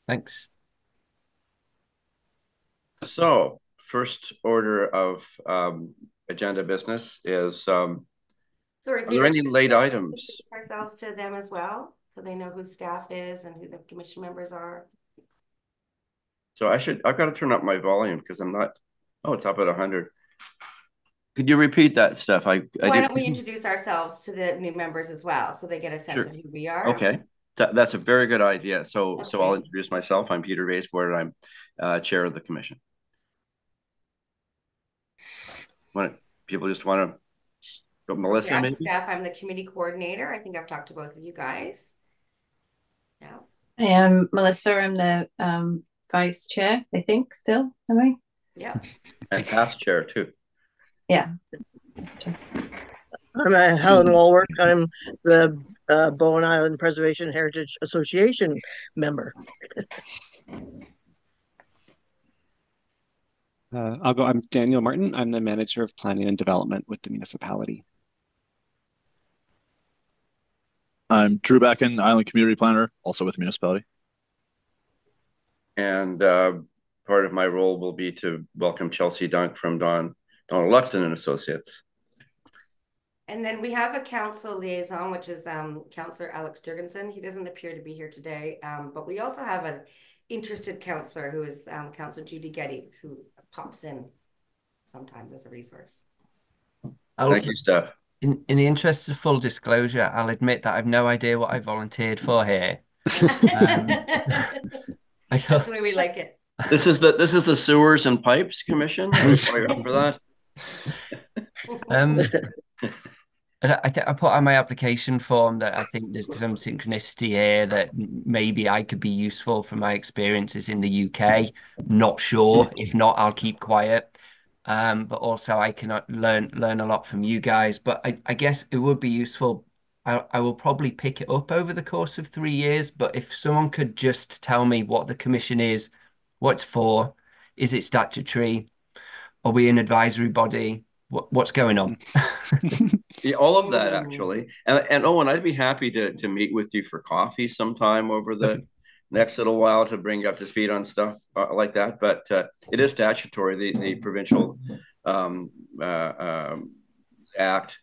Thanks. So, first order of agenda business is, So are repeat there it. any late items? Ourselves to them as well, so they know who staff is and who the commission members are. So I've got to turn up my volume because I'm not, oh, it's up at 100. Could you repeat that, Steph? I Why did. don't we introduce ourselves to the new members as well, so they get a sense Sure. of who we are? Okay. That's a very good idea. So I'll Okay. introduce myself. I'm Peter Vaseboard. I'm chair of the commission. People just want to go, Melissa, Yeah, maybe? staff, I'm the committee coordinator. I think I've talked to both of you guys. Yeah. I am Melissa. I'm the vice chair, I think, still. Am I? Yeah. And past chair, too. Yeah. I'm Helen Walwork. I'm the Bowen Island Preservation Heritage Association member. I'm Daniel Martin. I'm the manager of planning and development with the municipality. I'm Drew Backen, Island Community Planner, also with the municipality. And part of my role will be to welcome Chelsea Dunk from Donald Luxton and Associates. And then we have a council liaison, which is Councillor Alex Jurgensen. He doesn't appear to be here today, but we also have an interested councillor who is Councillor Judy Getty, who pops in sometimes as a resource. Thank you, Steph. In the interest of full disclosure, I'll admit that I've no idea what I volunteered for here. That's the way we like it. This is the Sewers and Pipes Commission. Are you up for that? I put on my application form that I think there's some synchronicity here that maybe I could be useful from my experiences in the UK. Not sure. If not, I'll keep quiet. But also I can learn a lot from you guys. But I guess it would be useful. I will probably pick it up over the course of 3 years. But if someone could just tell me what the commission is, what it's for, is it statutory? Are we an advisory body? What's going on? Yeah, all of that actually. And Owen, I'd be happy to meet with you for coffee sometime over the next little while to bring you up to speed on stuff like that. But it is statutory. The provincial act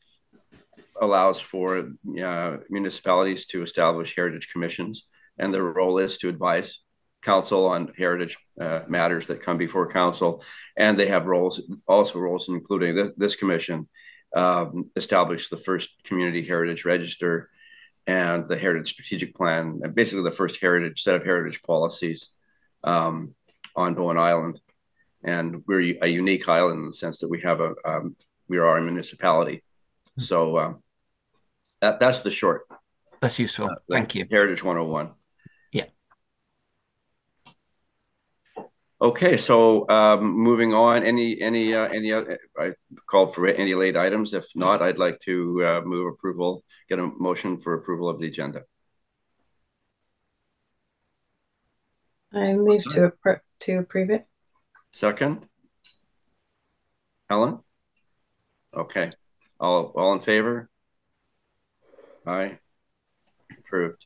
allows for municipalities to establish heritage commissions, and their role is to advise council on heritage matters that come before council, and they have roles, including this commission, established the first community heritage register and the heritage strategic plan, and basically the first set of heritage policies on Bowen Island. And we're a unique island in the sense that we are a municipality. So that's the short. That's useful. Thank you. Heritage 101. Yeah. Okay, so moving on. Any other? I called for any late items. If not, I'd like to move approval. Get a motion for approval of the agenda. I move to approve it. Second, Helen. Okay, all in favor? Aye. Approved.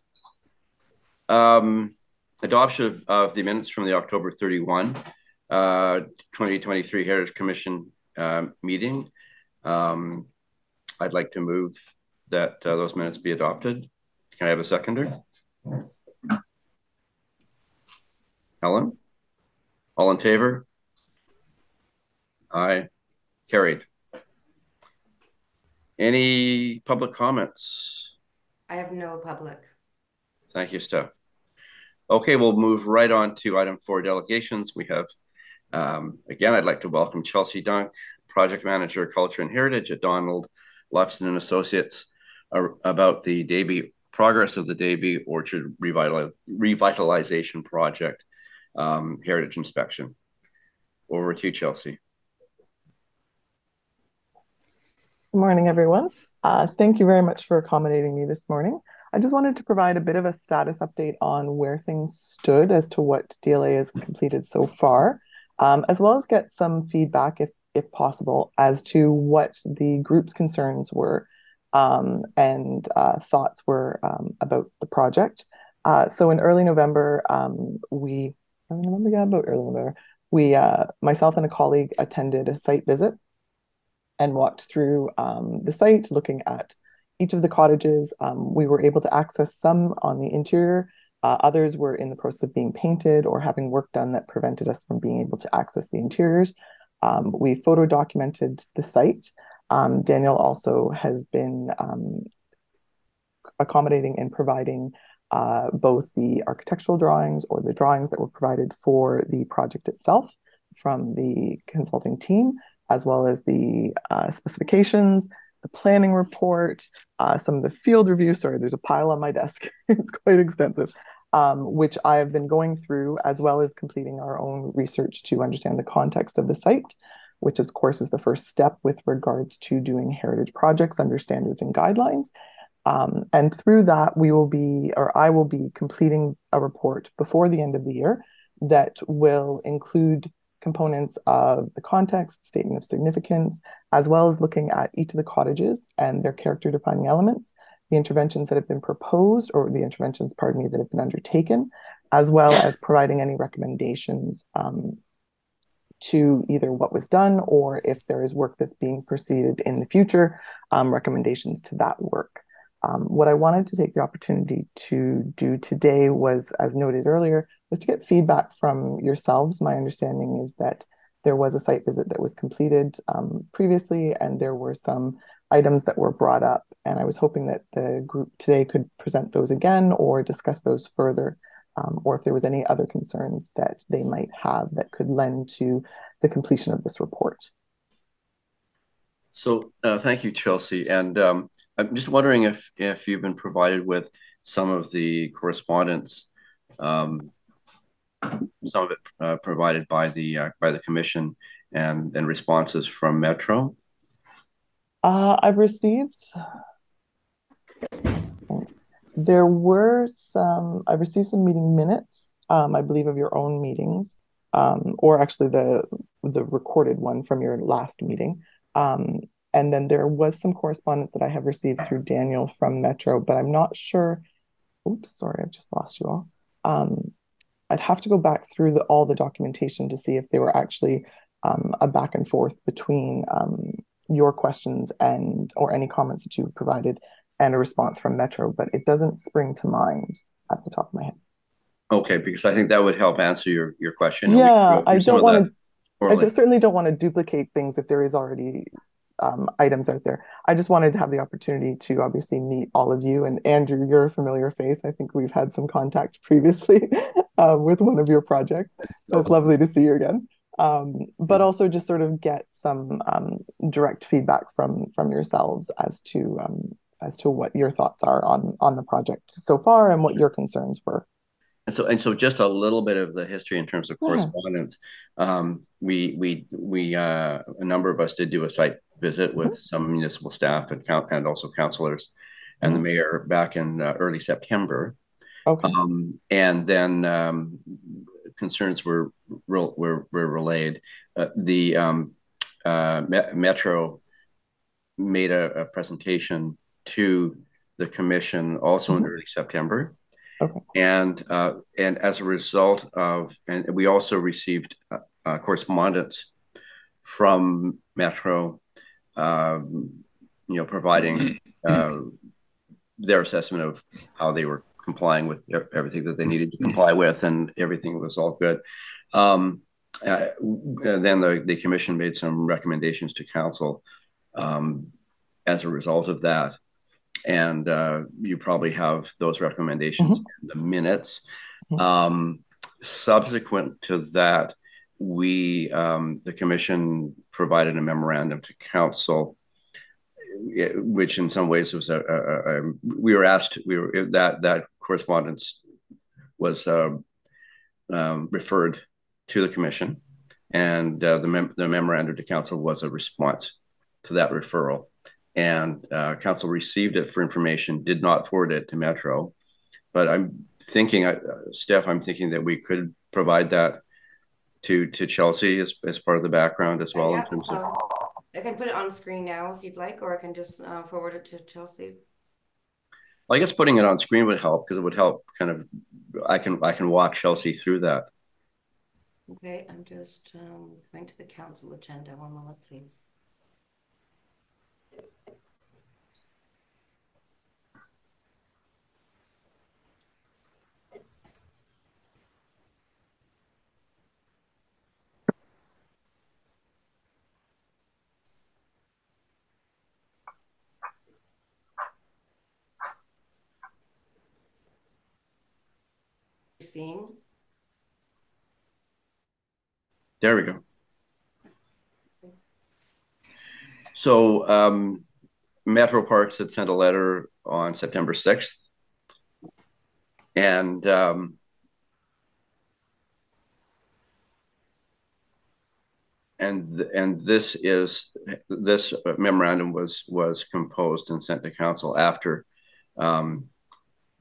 Adoption of the minutes from the October 31, 2023 Heritage Commission meeting. I'd like to move that those minutes be adopted. Can I have a seconder? Helen? All in favor? Aye. Carried. Any public comments? I have no public. Thank you, Steph. Okay, we'll move right on to item 4, delegations. We have, again, I'd like to welcome Chelsea Dunk, Project Manager, Culture and Heritage at Donald Luxton and Associates, about the progress of the Davie Orchard Revitalization Project, Heritage Inspection. Over to you, Chelsea. Good morning, everyone. Thank you very much for accommodating me this morning. I just wanted to provide a bit of a status update on where things stood as to what DLA has completed so far, as well as get some feedback, if possible, as to what the group's concerns were and thoughts were about the project. So in early November, we, myself and a colleague attended a site visit and walked through the site, looking at each of the cottages. We were able to access some on the interior. Others were in the process of being painted or having work done that prevented us from being able to access the interiors. We photo documented the site. Daniel also has been accommodating and providing both the architectural drawings or the drawings that were provided for the project itself from the consulting team, as well as the specifications, the planning report, some of the field reviews. Sorry, there's a pile on my desk. It's quite extensive, which I have been going through, as well as completing our own research to understand the context of the site, which of course is the first step with regards to doing heritage projects under standards and guidelines. And through that, I will be completing a report before the end of the year that will include components of the context, statement of significance, as well as looking at each of the cottages and their character defining elements, the interventions that have been proposed, or the interventions, pardon me, that have been undertaken, as well as providing any recommendations to either what was done, or if there is work that's being proceeded in the future, recommendations to that work. What I wanted to take the opportunity to do today was, as noted earlier, was to get feedback from yourselves. My understanding is that there was a site visit that was completed previously, and there were some items that were brought up. And I was hoping that the group today could present those again or discuss those further, or if there was any other concerns that they might have that could lend to the completion of this report. So thank you, Chelsea. And I'm just wondering if you've been provided with some of the correspondence, some of it provided by the commission, and responses from Metro. I've received some meeting minutes, I believe, of your own meetings, or actually the recorded one from your last meeting. And then there was some correspondence that I have received through Daniel from Metro, but I'm not sure. Oops, sorry, I've just lost you all. I'd have to go back through all the documentation to see if they were actually a back and forth between your questions or any comments that you provided and a response from Metro, but it doesn't spring to mind at the top of my head. Okay, because I think that would help answer your question. Yeah, I certainly don't want to duplicate things if there is already items out there. I just wanted to have the opportunity to obviously meet all of you. And Andrew, you're a familiar face. I think we've had some contact previously with one of your projects. So it's lovely to see you again. But also just sort of get some direct feedback from yourselves as to what your thoughts are on the project so far and what your concerns were. And so just a little bit of the history in terms of correspondence. We a number of us did do a site visit with some municipal staff and also councillors and the mayor back in early September. Okay. And then concerns were relayed. Metro made a presentation to the commission also in early September. Okay. And as a result of, and we also received correspondence from Metro, providing their assessment of how they were complying with everything that they needed to comply with, and everything was all good. Then the commission made some recommendations to council as a result of that. And you probably have those recommendations in the minutes. Subsequent to that, the commission provided a memorandum to council, which in some ways was that correspondence was referred to the commission, and the memorandum to council was a response to that referral. And council received it for information, did not forward it to Metro. But I'm thinking, Steph, that we could provide that to Chelsea as part of the background as well. Yeah, in terms of... I can put it on screen now if you'd like, or I can just forward it to Chelsea. Well, I guess putting it on screen would help because it would help kind of, I can walk Chelsea through that. Okay, I'm just going to the council agenda. One moment, please. Seeing. There we go. So Metro Parks had sent a letter on September 6th, and this memorandum was composed and sent to council after Don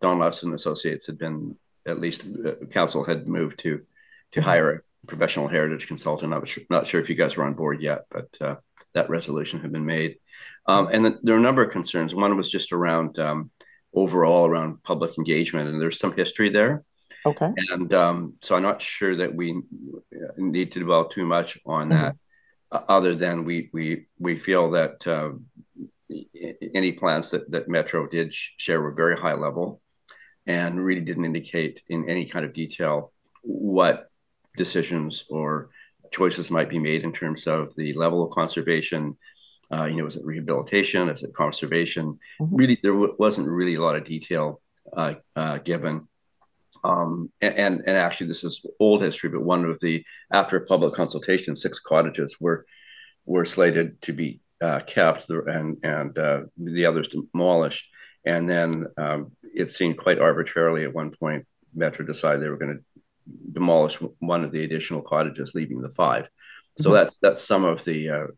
Lawson and Associates had been, at least council had moved to hire a professional heritage consultant. I was not sure if you guys were on board yet, but that resolution had been made. And there are a number of concerns. One was just around overall around public engagement, and there's some history there. Okay. And so I'm not sure that we need to develop too much on that, other than we feel that any plans that Metro did share were very high level and really didn't indicate in any kind of detail what decisions or choices might be made in terms of the level of conservation. Is it rehabilitation? Is it conservation? Really, there wasn't really a lot of detail given. And actually, this is old history, but one of the, after a public consultation, 6 cottages were slated to be kept, and the others demolished. And then it seemed quite arbitrarily at one point, Metro decided they were going to demolish one of the additional cottages, leaving the 5. So that's some of the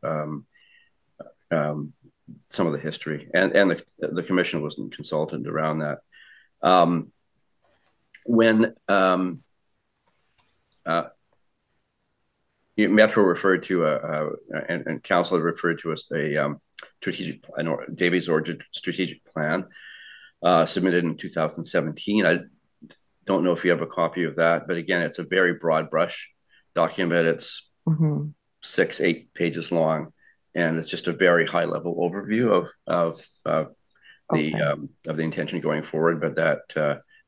history, and the commission wasn't consulted around that. When Metro referred to and council referred to as a strategic plan, or Davies Orchard strategic plan, submitted in 2017. I don't know if you have a copy of that, but again, it's a very broad brush document. It's 6-8 pages long, and it's just a very high level overview of the intention going forward. But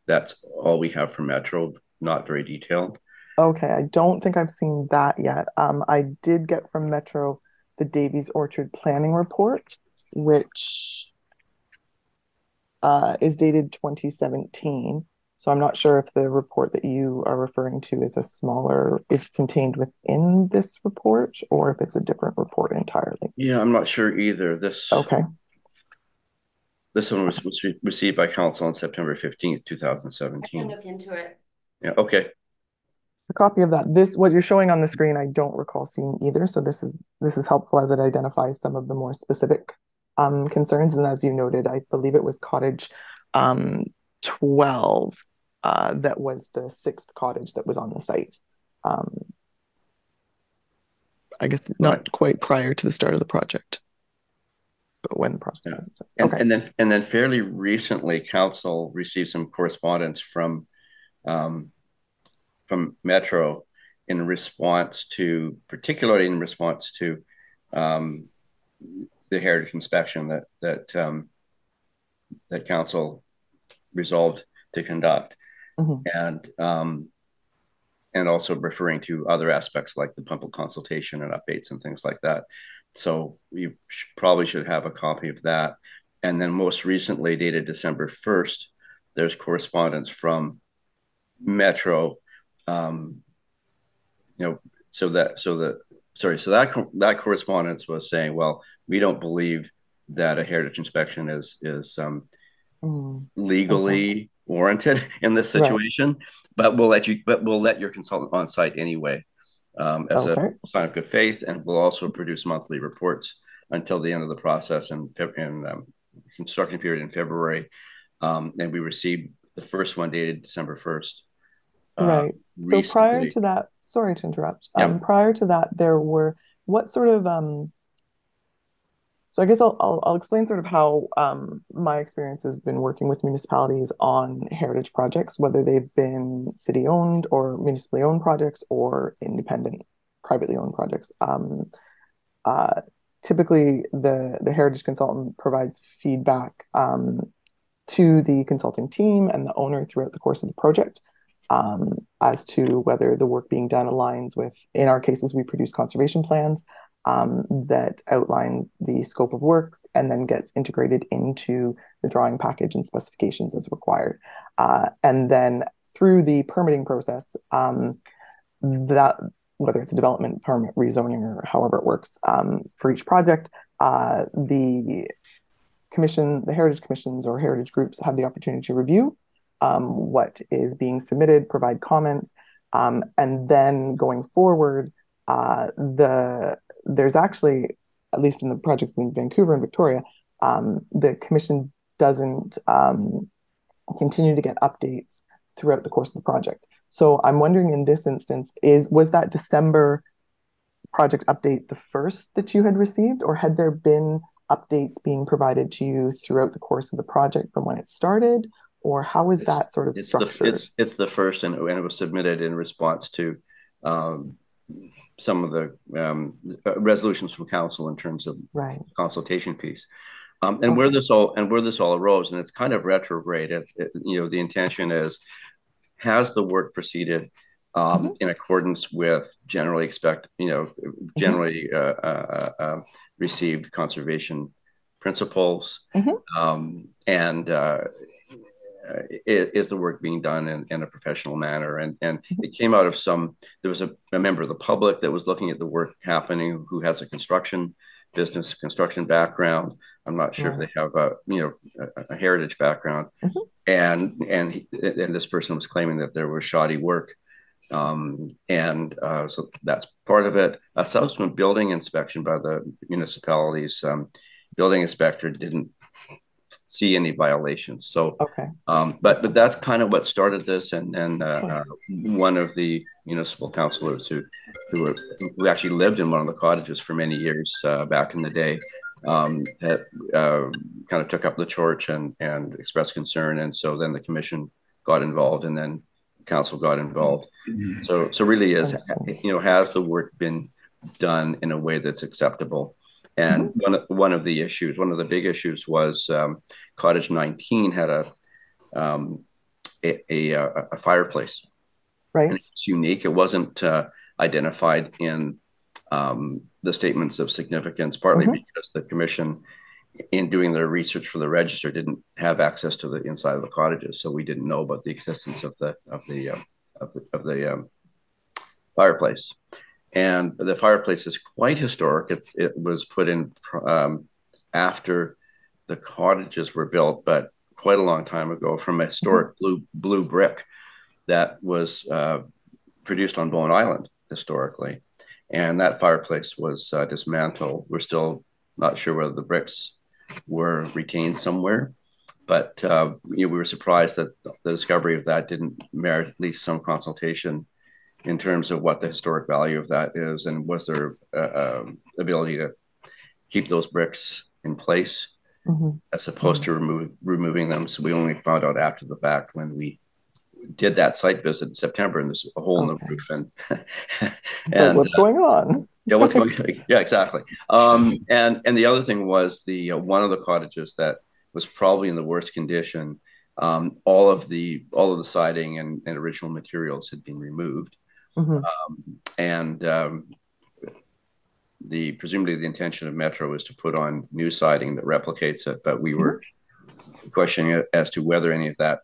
that's all we have from Metro. Not very detailed. Okay, I don't think I've seen that yet. I did get from Metro the Davies Orchard Planning Report, which is dated 2017. So I'm not sure if the report that you are referring to is contained within this report, or if it's a different report entirely. Yeah, I'm not sure either. This one was received by council on September 15th, 2017. I can look into it. Yeah, okay. A copy of that. What you're showing on the screen, I don't recall seeing either. So this is helpful as it identifies some of the more specific concerns. And as you noted, I believe it was cottage 12 that was the 6th cottage that was on the site. I guess not quite prior to the start of the project, but when the project started. And then fairly recently, council received some correspondence from Metro particularly in response to the heritage inspection that council resolved to conduct, and also referring to other aspects like the public consultation and updates and things like that. So you probably should have a copy of that. And then most recently, dated December 1st, there's correspondence from Metro. So that correspondence was saying, well, we don't believe that a heritage inspection is legally warranted in this situation, but we'll let your consultant on site anyway, as a sign of good faith, and we'll also produce monthly reports until the end of the process in construction period in February. And we received the first one dated December 1st. Right. So prior to that, sorry to interrupt. Prior to that, there were what sort of So I guess I'll explain sort of how my experience has been working with municipalities on heritage projects, whether they've been city owned or municipally owned projects or independent, privately owned projects. Uh, Typically, the heritage consultant provides feedback to the consulting team and the owner throughout the course of the project as to whether the work being done aligns with, in our cases, we produce conservation plans that outlines the scope of work and then gets integrated into the drawing package and specifications as required. And then through the permitting process, that whether it's a development permit, rezoning, or however it works for each project, the commission, the heritage commissions or heritage groups have the opportunity to review what is being submitted, provide comments, and then going forward, there's actually, at least in the projects in Vancouver and Victoria, the commission doesn't continue to get updates throughout the course of the project. So I'm wondering in this instance, was that December project update the first that you had received, or had there been updates being provided to you throughout the course of the project from when it started, or how is that sort of structured? It's the first, and it was submitted in response to some of the resolutions from council in terms of consultation piece. And where this all arose, and it's kind of retrograde. The intention is, has the work proceeded in accordance with generally received conservation principles, and is the work being done in a professional manner? And it came out of there was a member of the public that was looking at the work happening who has a construction background. I'm not sure if they have a heritage background, and this person was claiming that there was shoddy work. So that's part of it. A subsequent building inspection by the municipality's building inspector didn't see any violations. So, but that's kind of what started this. And one of the municipal councillors who actually lived in one of the cottages for many years back in the day, that kind of took up the torch and expressed concern. And so then the commission got involved, and then council got involved. So really has the work been done in a way that's acceptable? And one of the big issues was Cottage 19 had a fireplace. Right. And it's unique. It wasn't identified in the statements of significance, partly because the commission, in doing their research for the register, didn't have access to the inside of the cottages, so we didn't know about the existence of the fireplace. And the fireplace is quite historic. It was put in after the cottages were built, but quite a long time ago, from a historic blue brick that was produced on Bowen Island historically. And that fireplace was dismantled. We're still not sure whether the bricks were retained somewhere, but we were surprised that the discovery of that didn't merit at least some consultation in terms of what the historic value of that is, and was there ability to keep those bricks in place as opposed to removing them. So we only found out after the fact when we did that site visit in September, and there's a hole in the roof, and what's going on? What's going on? Yeah, exactly. And the other thing was one of the cottages that was probably in the worst condition. All of the siding and original materials had been removed. Presumably the intention of Metro is to put on new siding that replicates it, but we were questioning it as to whether any of that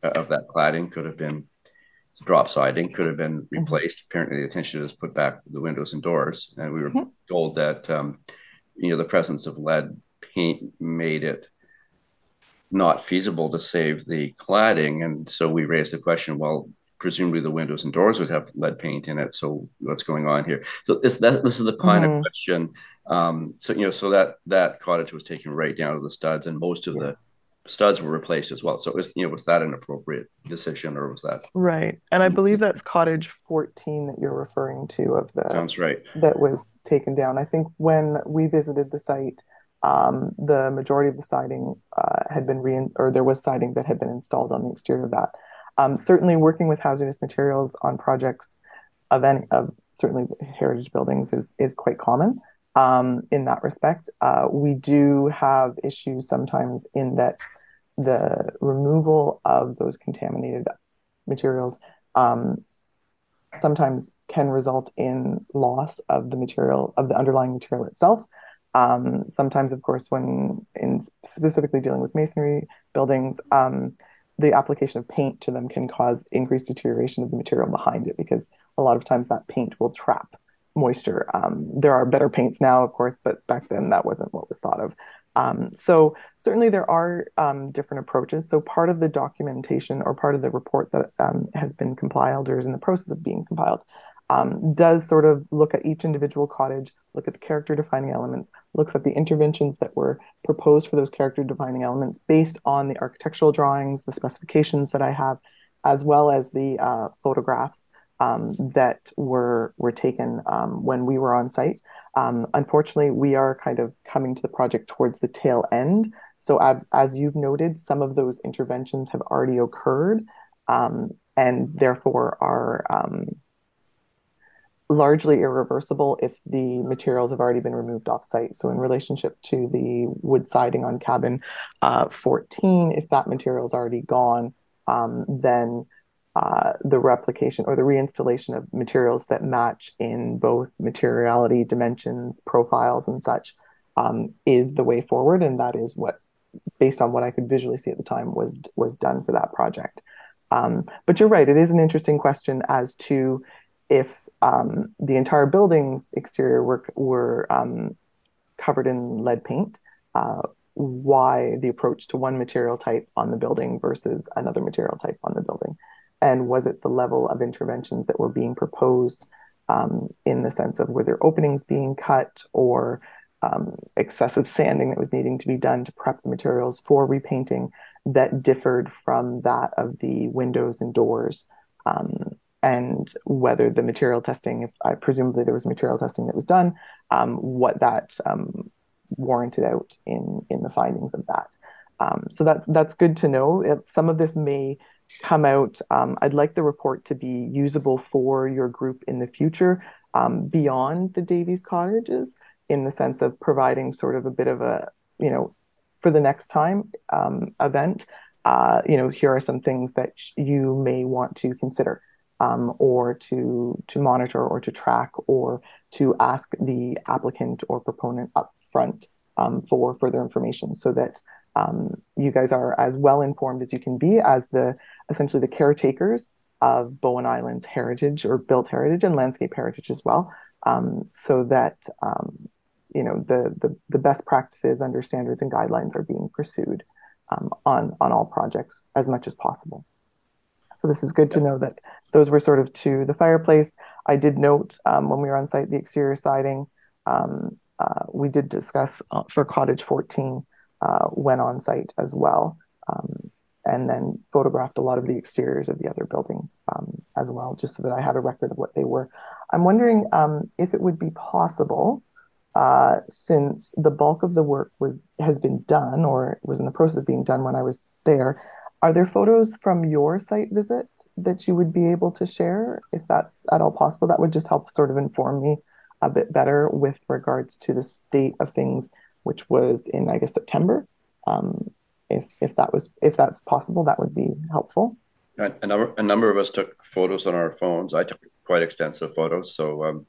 cladding could have been drop siding, could have been replaced. Apparently the intention is put back the windows and doors, and we were told that the presence of lead paint made it not feasible to save the cladding. And so we raised the question, well, presumably the windows and doors would have lead paint in it, so what's going on here? So this is the kind of question. So that cottage was taken right down to the studs, and most of the studs were replaced as well. So was that an appropriate decision, or was that right? And I believe that's cottage 14 that you're referring to, of the sounds right, that was taken down. I think when we visited the site, The majority of the siding had been or there was siding that had been installed on the exterior of that. Certainly working with hazardous materials on projects of certainly heritage buildings is quite common in that respect. We do have issues sometimes in that the removal of those contaminated materials sometimes can result in loss of the material, of the underlying material itself. Sometimes, of course, when specifically dealing with masonry buildings, the application of paint to them can cause increased deterioration of the material behind it, because a lot of times that paint will trap moisture. There are better paints now, of course, but back then that wasn't what was thought of. So certainly there are different approaches. So part of the documentation, or part of the report that has been compiled or is in the process of being compiled, does sort of look at each individual cottage, look at the character defining elements, looks at the interventions that were proposed for those character defining elements based on the architectural drawings, the specifications that I have, as well as the photographs that were taken when we were on site. Unfortunately, we are kind of coming to the project towards the tail end. So as you've noted, some of those interventions have already occurred, and therefore are largely irreversible if the materials have already been removed off site. So in relationship to the wood siding on cabin 14, if that material is already gone, then the replication or the reinstallation of materials that match in both materiality, dimensions, profiles, and such is the way forward. And that is what, based on what I could visually see at the time, was done for that project. But you're right, it is an interesting question as to if the entire building's exterior were covered in lead paint, why the approach to one material type on the building versus another material type on the building. And was it the level of interventions that were being proposed in the sense of were there openings being cut, or excessive sanding that was needing to be done to prep the materials for repainting that differed from that of the windows and doors? And whether the material testing, if presumably there was material testing that was done, what that warranted out in the findings of that. So that's good to know. Some of this may come out. I'd like the report to be usable for your group in the future, beyond the Davies cottages, in the sense of providing sort of a bit of a, for the next time event, here are some things that you may want to consider, or to monitor, or to track, or to ask the applicant or proponent up front for further information, so that you guys are as well informed as you can be as essentially the caretakers of Bowen Island's heritage, or built heritage and landscape heritage as well, so that the best practices under standards and guidelines are being pursued on all projects as much as possible. So this is good to know that those were sort of to the fireplace. I did note when we were on site, the exterior siding, we did discuss for cottage 14 when on site as well, and then photographed a lot of the exteriors of the other buildings as well, just so that I had a record of what they were. I'm wondering if it would be possible, since the bulk of the work has been done, or was in the process of being done when I was there, are there photos from your site visit that you would be able to share, if that's at all possible? That would just help sort of inform me a bit better with regards to the state of things, which was in, I guess, September. If that's possible, that would be helpful. A number of us took photos on our phones. I took quite extensive photos, so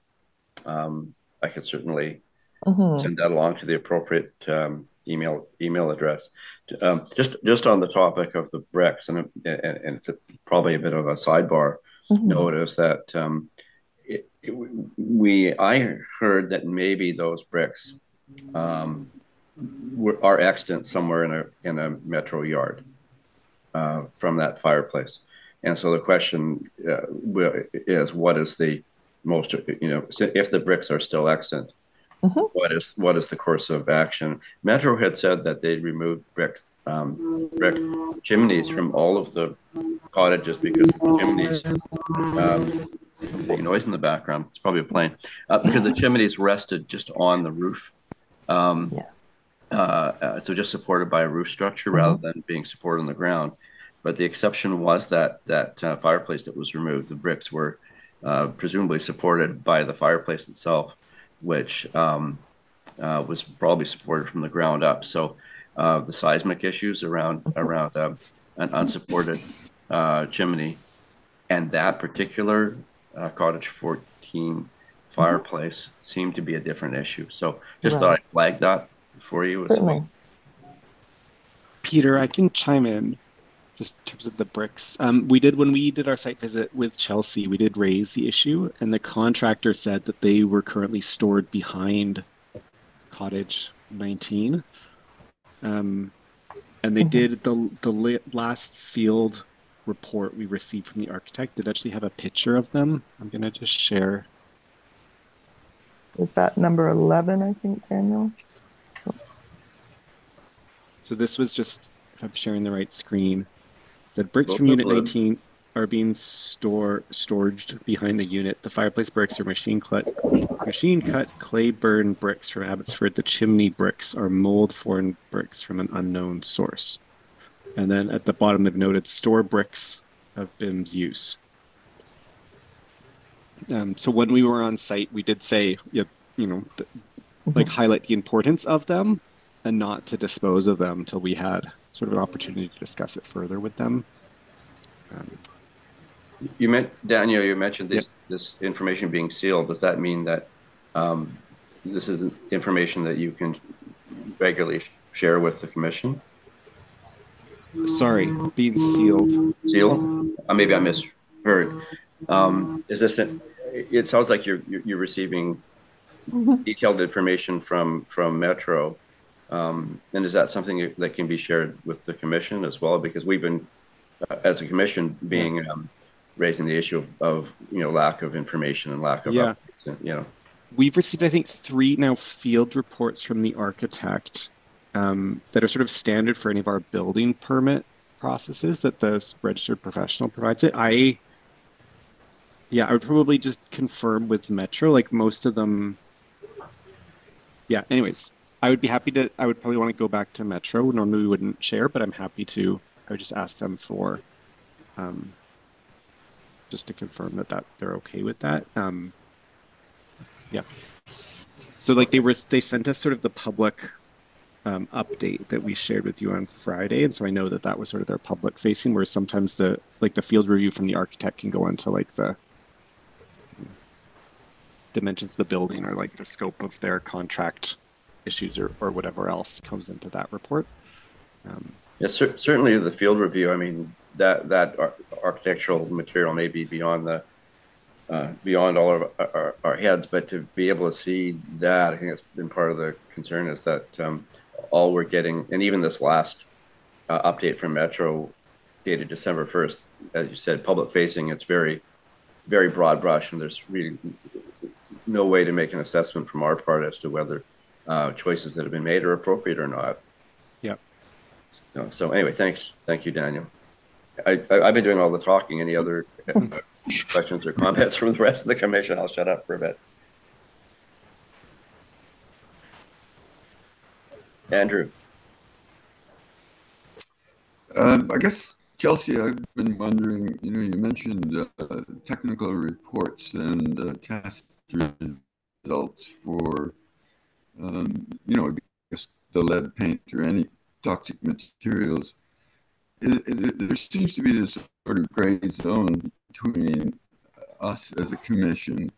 I could certainly send that along to the appropriate email address. Just on the topic of the bricks, and it's probably a bit of a sidebar note, is that I heard that maybe those bricks are extant somewhere in a metro yard from that fireplace, and so the question is, what is the most, if the bricks are still extant, what is the course of action? Metro had said that they'd removed brick chimneys from all of the cottages because the chimneys, the noise in the background, it's probably a plane, because the chimneys rested just on the roof. Yes. So just supported by a roof structure rather than being supported on the ground. But the exception was that fireplace that was removed. The bricks were presumably supported by the fireplace itself, which was probably supported from the ground up. So the seismic issues around an unsupported chimney and that particular cottage 14 fireplace seemed to be a different issue. So just thought I'd flag that for you as Certainly. well. Peter, I can chime in just in terms of the bricks. When we did our site visit with Chelsea, we did raise the issue, and the contractor said that they were currently stored behind cottage 19. And they did the last field report we received from the architect did actually have a picture of them. I'm going to just share. Is that number 11, I think, Daniel? So this was just, if I'm sharing the right screen, the bricks from Unit 19 are being stored behind the unit. The fireplace bricks are machine cut clay burn bricks from Abbotsford. The chimney bricks are mold formed bricks from an unknown source. And then at the bottom, they've noted store bricks of BIM's use. So when we were on site, we did say, highlight the importance of them and not to dispose of them until we had sort of an opportunity to discuss it further with them. Daniel, you mentioned this information being sealed. Does that mean that this is information that you can regularly share with the commission? Sorry, being sealed. Sealed? Maybe I misheard. Is this it sounds like you're receiving detailed information from Metro. And is that something that can be shared with the commission as well? Because we've been, as a commission, raising the issue of lack of information and lack of updates, We've received, I think, 3 now field reports from the architect that are sort of standard for any of our building permit processes that the registered professional provides it. I would probably just confirm with Metro, like most of them. Yeah, anyways, I would probably want to go back to Metro. Normally we wouldn't share, but I'm happy to. I would just ask them for, just to confirm that they're okay with that. So like they sent us sort of the public update that we shared with you on Friday, and so I know that was sort of their public facing, where sometimes the field review from the architect can go into like the dimensions of the building or like the scope of their contract issues or whatever else comes into that report. Certainly the field review. I mean, that architectural material may be beyond all of our heads, but to be able to see that, I think that's been part of the concern, is that all we're getting, and even this last update from Metro dated December 1st, as you said, public facing, it's very, very broad brush, and there's really no way to make an assessment from our part as to whether choices that have been made are appropriate or not. So anyway, thank you, Daniel. I've been doing all the talking. Any other questions or comments from the rest of the commission? I'll shut up for a bit. Andrew. I guess, Chelsea, I've been wondering, you mentioned technical reports and test results for, I guess the lead paint or any toxic materials. There seems to be this sort of gray zone between us as a commission,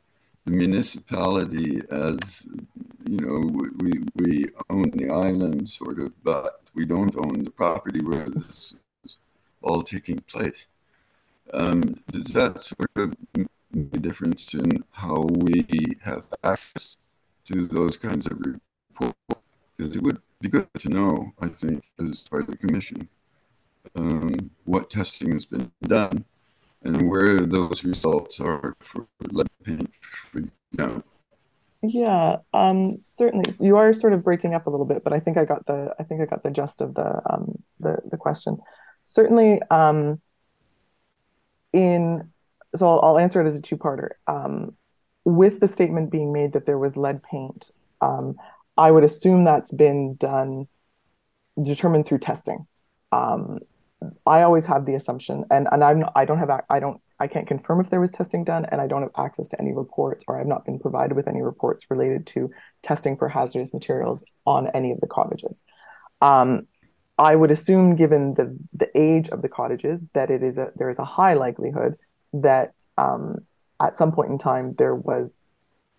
the municipality as, we own the island sort of, but we don't own the property where this is all taking place. Does that sort of make a difference in how we have access to those kinds of reports? Because it would be good to know, I think, as part of the commission, what testing has been done and where those results are for lead paint, for example. Yeah, certainly. You are sort of breaking up a little bit, but I think I got the gist of the question. Certainly, so I'll answer it as a two-parter. With the statement being made that there was lead paint, I would assume that's been determined through testing. I always have the assumption, and I can't confirm if there was testing done, and I don't have access to any reports, or I've not been provided with any reports related to testing for hazardous materials on any of the cottages. Um, I would assume, given the age of the cottages, that there is a high likelihood that at some point in time there was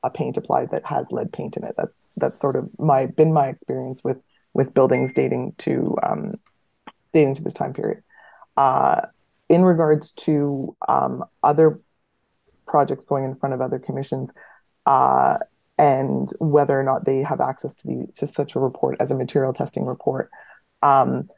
a paint applied that has lead paint in it. That's sort of been my experience with buildings dating to this time period. Uh, in regards to other projects going in front of other commissions, uh, and whether or not they have access to such a report as a material testing report. Um,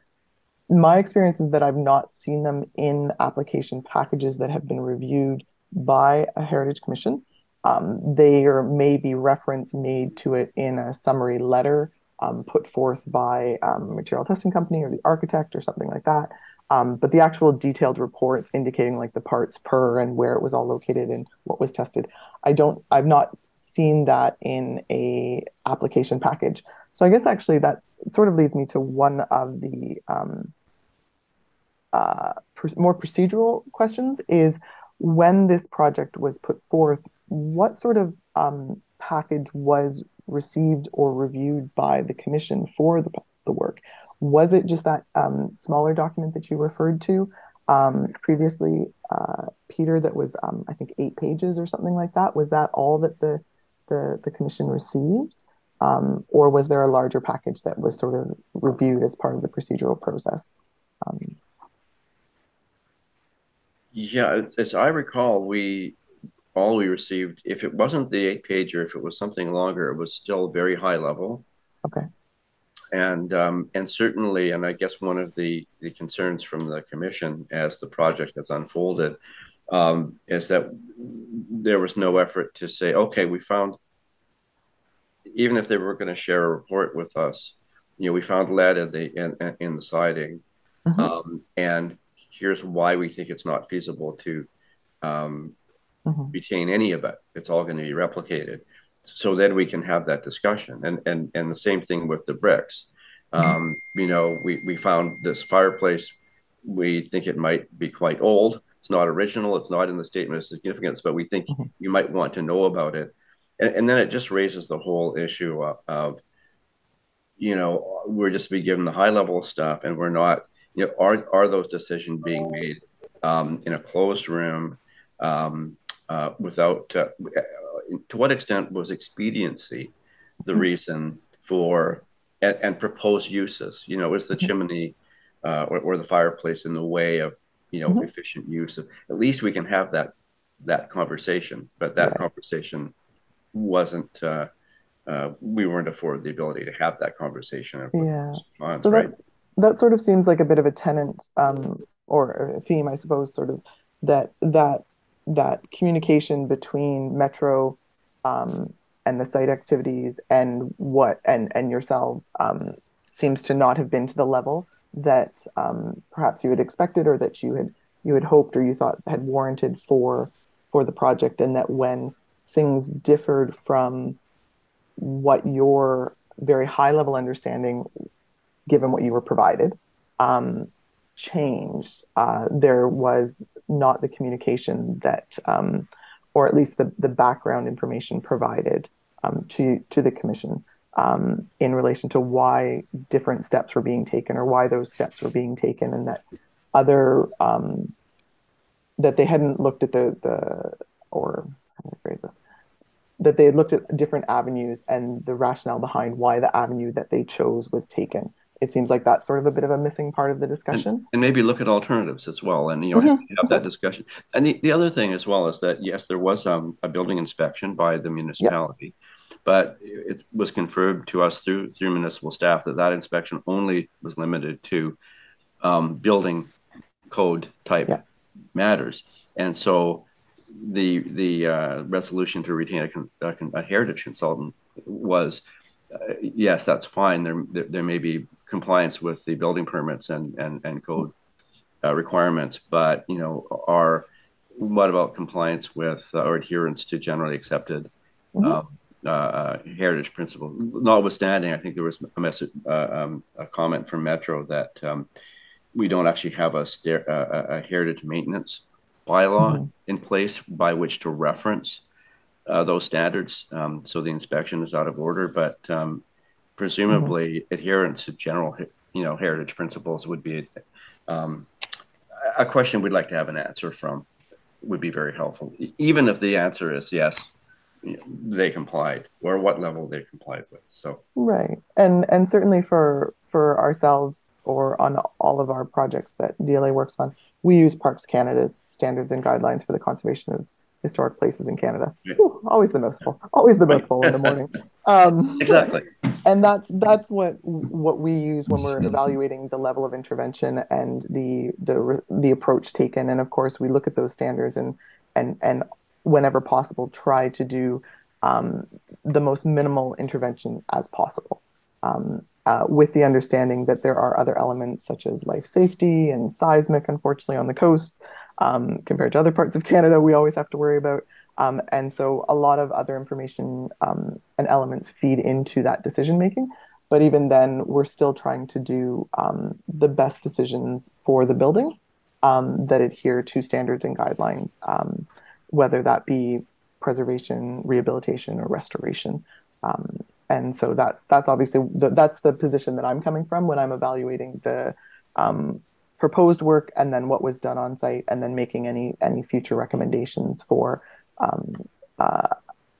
my experience is that I've not seen them in application packages that have been reviewed by a Heritage Commission. There may be reference made to it in a summary letter put forth by a material testing company or the architect or something like that. But the actual detailed reports indicating like the parts per and where it was all located and what was tested, I've not seen that in a application package. So I guess actually that's sort of leads me to one of the more procedural questions is when this project was put forth, what sort of package was received or reviewed by the commission for the work? Was it just that smaller document that you referred to previously, Peter, that was, I think, 8 pages or something like that? Was that all that the commission received? Or was there a larger package that was sort of reviewed as part of the procedural process? Yeah, as I recall, all we received, if it wasn't the 8-pager, if it was something longer, it was still very high level. Okay. And certainly, and I guess one of the concerns from the commission as the project has unfolded is that there was no effort to say, okay, we found, even if they were going to share a report with us, we found lead in the siding, and here's why we think it's not feasible to retain any of it. It's all going to be replicated. So then we can have that discussion. And the same thing with the bricks. We found this fireplace. We think it might be quite old. It's not original. It's not in the statement of significance, but we think you might want to know about it. And then it just raises the whole issue of we're just be given the high level stuff, and we're not, are those decisions being made in a closed room without, to what extent was expediency the reason for, and proposed uses, is the chimney or the fireplace in the way of, efficient use of, at least we can have that conversation, but that conversation wasn't, we weren't afforded the ability to have that conversation. So that sort of seems like a bit of a tenant or a theme, I suppose, sort of that communication between Metro and the site activities and yourselves seems to not have been to the level that perhaps you had expected, or that you had hoped, or you thought had warranted for the project, and that when things differed from what your very high level understanding, given what you were provided, changed. There was not the communication that, or at least the background information provided to the commission in relation to why different steps were being taken, or why those steps were being taken, and that that they hadn't looked at or how do I phrase this? That they had looked at different avenues and the rationale behind why the avenue that they chose was taken. It seems like that's sort of a bit of a missing part of the discussion. And maybe look at alternatives as well, and have that discussion. And the other thing as well is that, yes, there was a building inspection by the municipality, but it was confirmed to us through municipal staff that inspection only was limited to building code type matters. And so the resolution to retain a heritage consultant was, yes, that's fine. There may be compliance with the building permits and code requirements, but what about compliance with or adherence to generally accepted heritage principle. Notwithstanding, I think there was a message, a comment from Metro that we don't actually have a heritage maintenance bylaw in place by which to reference those standards. So the inspection is out of order, but presumably adherence to general, heritage principles would be a question we'd like to have an answer from. Would be very helpful, even if the answer is yes, they complied, or what level they complied with. So right, and certainly for ourselves or on all of our projects that DLA works on, we use Parks Canada's standards and guidelines for the conservation of historic places in Canada. Ooh, always the mouthful in the morning. Exactly. And that's what we use when we're evaluating the level of intervention and the approach taken. And of course, we look at those standards and whenever possible, try to do the most minimal intervention as possible, with the understanding that there are other elements such as life safety and seismic, unfortunately, on the coast, compared to other parts of Canada, we always have to worry about. And so a lot of other information and elements feed into that decision making. But even then, we're still trying to do the best decisions for the building that adhere to standards and guidelines, whether that be preservation, rehabilitation, or restoration. And so that's obviously that's the position that I'm coming from when I'm evaluating the proposed work and then what was done on site, and then making any future recommendations for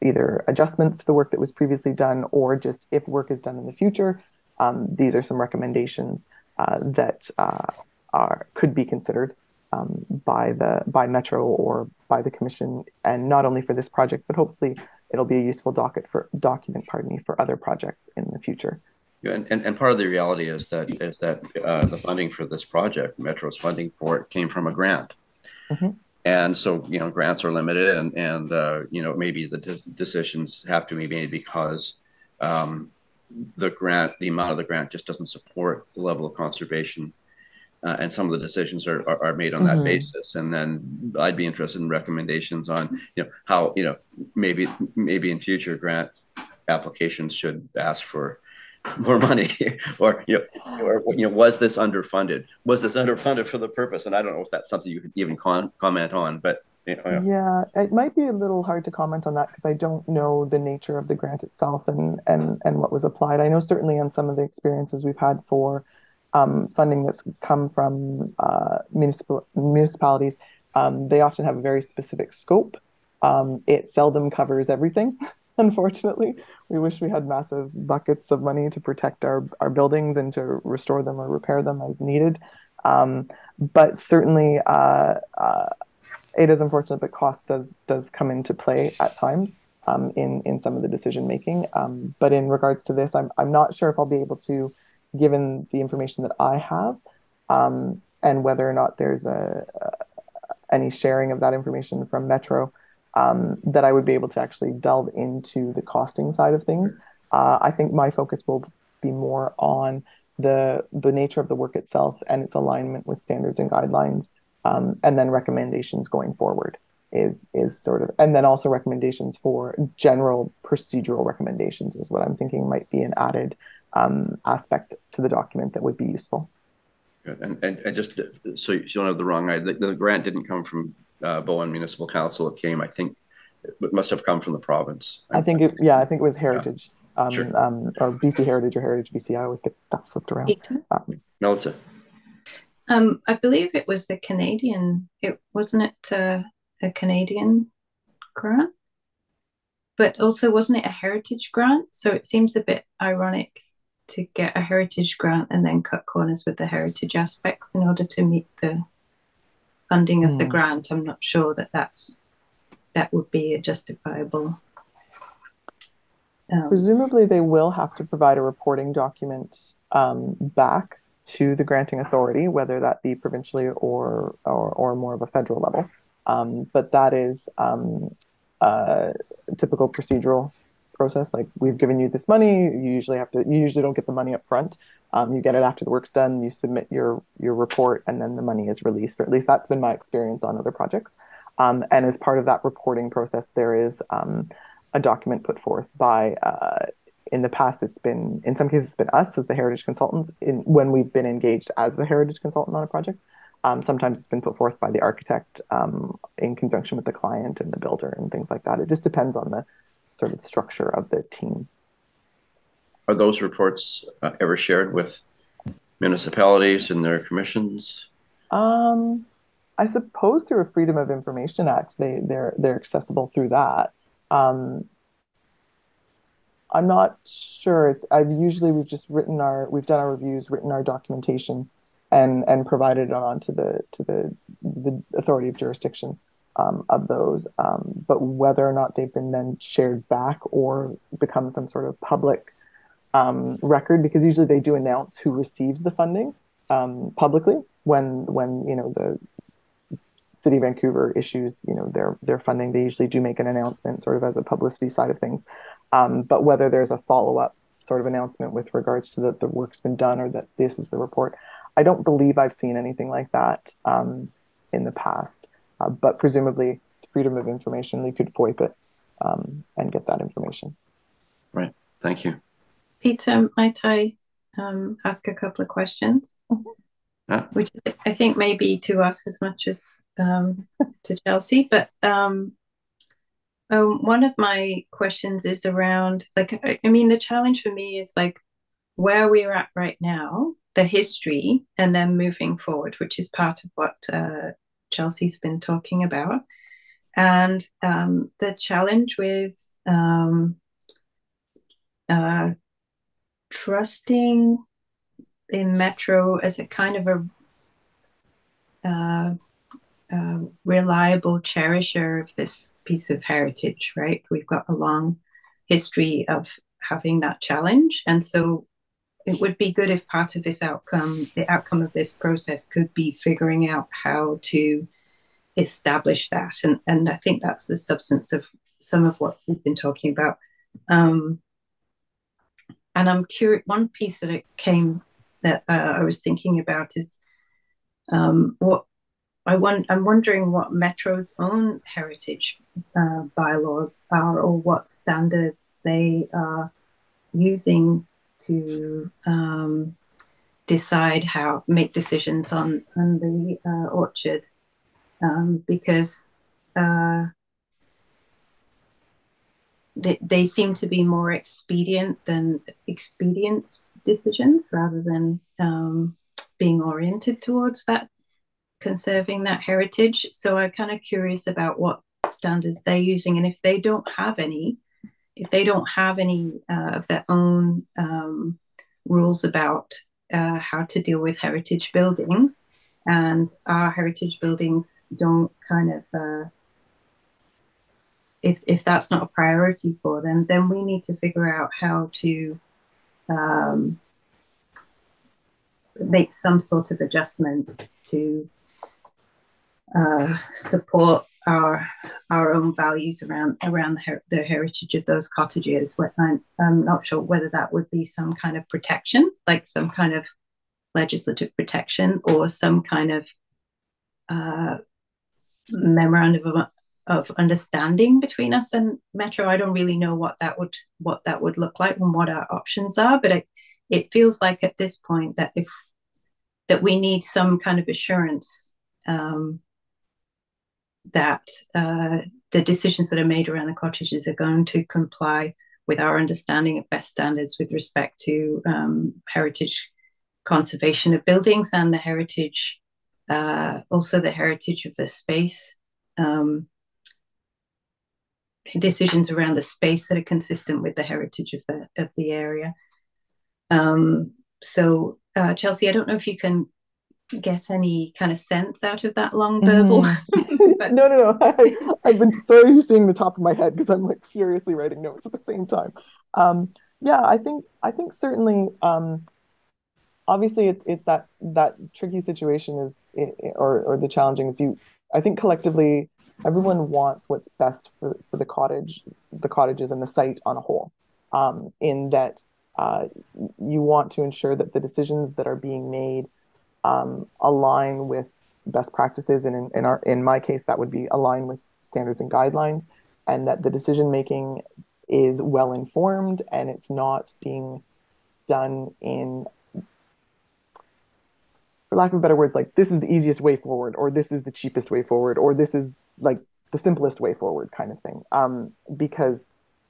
either adjustments to the work that was previously done, or just if work is done in the future, these are some recommendations that could be considered by Metro or by the Commission, and not only for this project, but hopefully it'll be a useful document for other projects in the future. Yeah, and part of the reality is that the funding for this project, Metro's funding for it, came from a grant. And so, grants are limited, and maybe the decisions have to be made because the amount of the grant just doesn't support the level of conservation, and some of the decisions are made on that basis. And then I'd be interested in recommendations on how maybe in future grant applications should ask for more money, or was this underfunded? Was this underfunded for the purpose? And I don't know if that's something you could even comment on, but yeah, it might be a little hard to comment on that because I don't know the nature of the grant itself and what was applied. I know certainly on some of the experiences we've had for funding that's come from municipalities, they often have a very specific scope. It seldom covers everything. Unfortunately, we wish we had massive buckets of money to protect our buildings and to restore them or repair them as needed. But certainly, it is unfortunate that cost does come into play at times in some of the decision making. But in regards to this, I'm not sure if I'll be able to, given the information that I have, and whether or not there's any sharing of that information from Metro, that I would be able to actually delve into the costing side of things. I think my focus will be more on the nature of the work itself and its alignment with standards and guidelines, and then recommendations going forward is sort of, and then also recommendations for general procedural recommendations is what I'm thinking might be an added aspect to the document that would be useful. And just so you don't have the wrong idea, the grant didn't come from Bowen Municipal Council. It came, I think, it must have come from the province. I think it was Heritage, Sure. or BC Heritage or Heritage BC. I always get that flipped around. Melissa. I believe it was the Canadian. Wasn't it a Canadian grant, but also wasn't it a heritage grant? So it seems a bit ironic to get a heritage grant and then cut corners with the heritage aspects in order to meet the funding of the grant. I'm not sure that would be a justifiable. Presumably, they will have to provide a reporting document back to the granting authority, whether that be provincially or more of a federal level. But that is a typical procedural process. Like, we've given you this money, you usually don't get the money up front. You get it after the work's done, you submit your report, and then the money is released, or at least that's been my experience on other projects. And as part of that reporting process, there is a document put forth by, in the past, in some cases, it's been us as the heritage consultants when we've been engaged as the heritage consultant on a project. Sometimes it's been put forth by the architect in conjunction with the client and the builder and things like that. It just depends on the sort of structure of the team. Are those reports ever shared with municipalities and their commissions? I suppose through a Freedom of Information Act, they're accessible through that. I'm not sure. We've just we've done our reviews, written our documentation, and provided it on to the authority of jurisdiction of those. But whether or not they've been then shared back or become some sort of public record, because usually they do announce who receives the funding publicly when the City of Vancouver issues their funding. They usually do make an announcement sort of as a publicity side of things. But whether there's a follow-up sort of announcement with regards to that the work's been done or that this is the report, I don't believe I've seen anything like that in the past. But presumably, Freedom of Information, we could FOIP it and get that information. Right. Thank you. Peter, might I ask a couple of questions? Which I think may be to us as much as to Chelsea, but one of my questions is around, the challenge for me is where we're at right now, the history, and then moving forward, which is part of what Chelsea's been talking about. And the challenge with trusting in Metro as a kind of a reliable cherisher of this piece of heritage, right? We've got a long history of having that challenge. And so it would be good if part of this the outcome of this process could be figuring out how to establish that. And I think that's the substance of some of what we've been talking about. And I'm curious, one piece that I was thinking about is I'm wondering what Metro's own heritage bylaws are, or what standards they are using to make decisions on the orchard, because they seem to be more expedient than experienced decisions, rather than being oriented towards that, conserving that heritage. So I'm kind of curious about what standards they're using, and if they don't have any of their own rules about how to deal with heritage buildings, and our heritage buildings don't kind of if that's not a priority for them, then we need to figure out how to make some sort of adjustment to support our own values around the heritage of those cottages. I'm not sure whether that would be some kind of protection, like some kind of legislative protection, or some kind of memorandum of understanding between us and Metro. I don't really know what that would look like and what our options are, but it feels like at this point that we need some kind of assurance that the decisions that are made around the cottages are going to comply with our understanding of best standards with respect to heritage conservation of buildings, and the heritage, also the heritage of the space, decisions around the space that are consistent with the heritage of the area. So Chelsea, I don't know if you can get any kind of sense out of that long verbal. But... No. I've been sorry seeing the top of my head because I'm furiously writing notes at the same time. Yeah, I think certainly, obviously it's that tricky situation or the challenging is I think collectively everyone wants what's best for the cottages and the site on a whole, in that you want to ensure that the decisions that are being made align with best practices, and in my case that would be align with standards and guidelines, and that the decision making is well informed and it's not being done in, for lack of better words, like this is the easiest way forward, or this is the cheapest way forward, or this is like the simplest way forward kind of thing. Because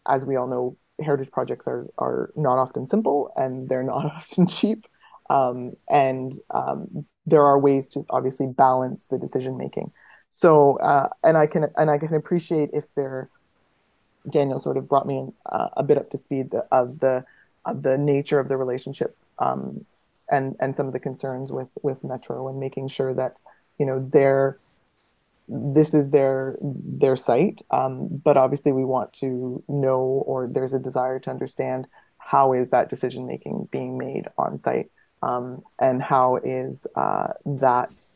as we all know, heritage projects are not often simple and they're not often cheap. There are ways to obviously balance the decision making. So, and I can appreciate if Daniel sort of brought me in, a bit up to speed of the nature of the relationship, and some of the concerns with Metro, and making sure that this is their site, but obviously we want to know, or there's a desire to understand, how is that decision making being made on site, and how is that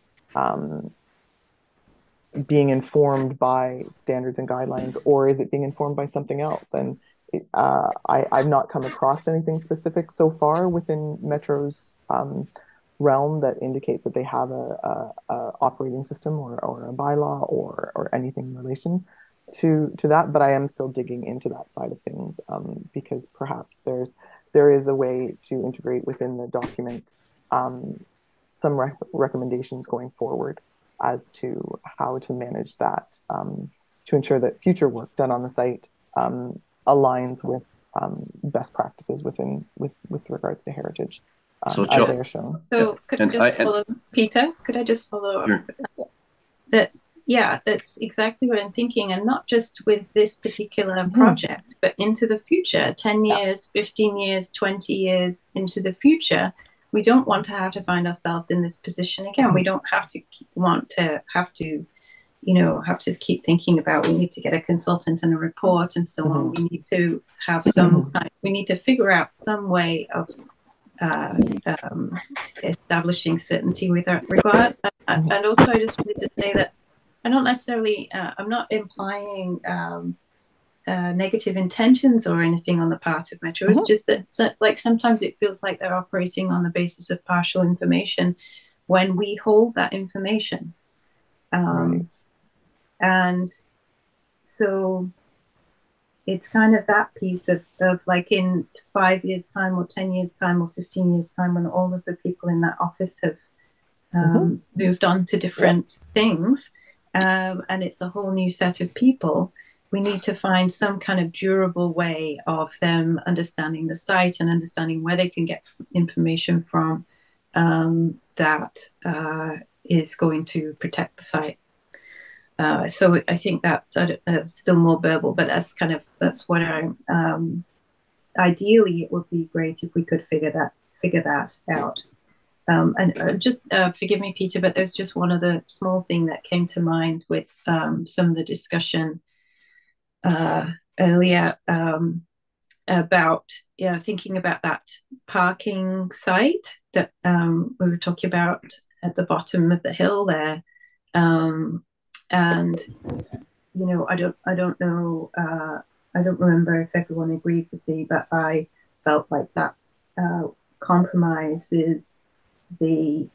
being informed by standards and guidelines, or is it being informed by something else? And I've not come across anything specific so far within Metro's realm that indicates that they have a operating system or a bylaw or anything in relation to that. But I am still digging into that side of things, because perhaps there is a way to integrate within the document some recommendations going forward as to how to manage that, to ensure that future work done on the site aligns with best practices with regards to heritage, So, as they are shown. So could I just follow, Peter? Could I just follow Sure. up that? Yeah, that's exactly what I'm thinking, and not just with this particular project, but into the future, 10 years, 15 years, 20 years into the future. We don't want to have to find ourselves in this position again. We don't have to keep thinking about, we need to get a consultant and a report and so on. We need to have we need to figure out some way of establishing certainty with that regard. And also I just wanted to say that I don't necessarily, I'm not implying negative intentions or anything on the part of Metro. It's just that, like, sometimes it feels like they're operating on the basis of partial information when we hold that information. Right. And so it's kind of that piece of like, in 5 years' time or 10 years' time or 15 years' time, when all of the people in that office have moved on to different things, and it's a whole new set of people, we need to find some kind of durable way of them understanding the site and understanding where they can get information from, that is going to protect the site. So I think that's still more verbal, but that's what I'm. Ideally, it would be great if we could figure that out. And just forgive me, Peter, but there's just one other small thing that came to mind with some of the discussion earlier, about thinking about that parking site that we were talking about at the bottom of the hill there. And I don't know, I don't remember if everyone agreed with me, but I felt like that compromises the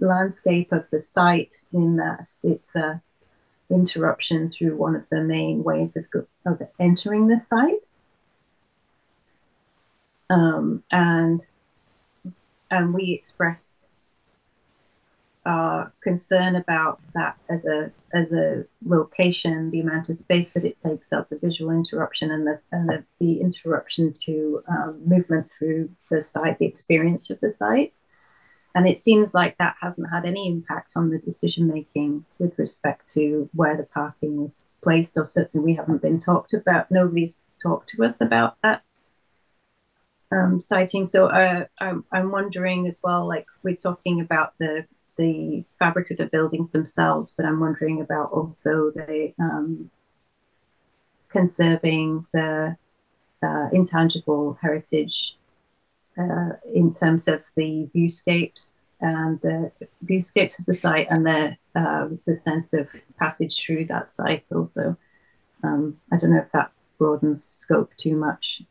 landscape of the site, in that it's a interruption through one of the main ways of entering the site, and we expressed our concern about that as a location, the amount of space that it takes up, the visual interruption, and the interruption to movement through the site, the experience of the site. And it seems like that hasn't had any impact on the decision making with respect to where the parking is placed, or certainly we haven't been talked about. Nobody's talked to us about that siting. So I'm wondering as well, like, we're talking about the fabric of the buildings themselves, but I'm wondering about also the conserving the intangible heritage in terms of the viewscapes and the viewscapes of the site, and the sense of passage through that site also. I don't know if that broadens scope too much,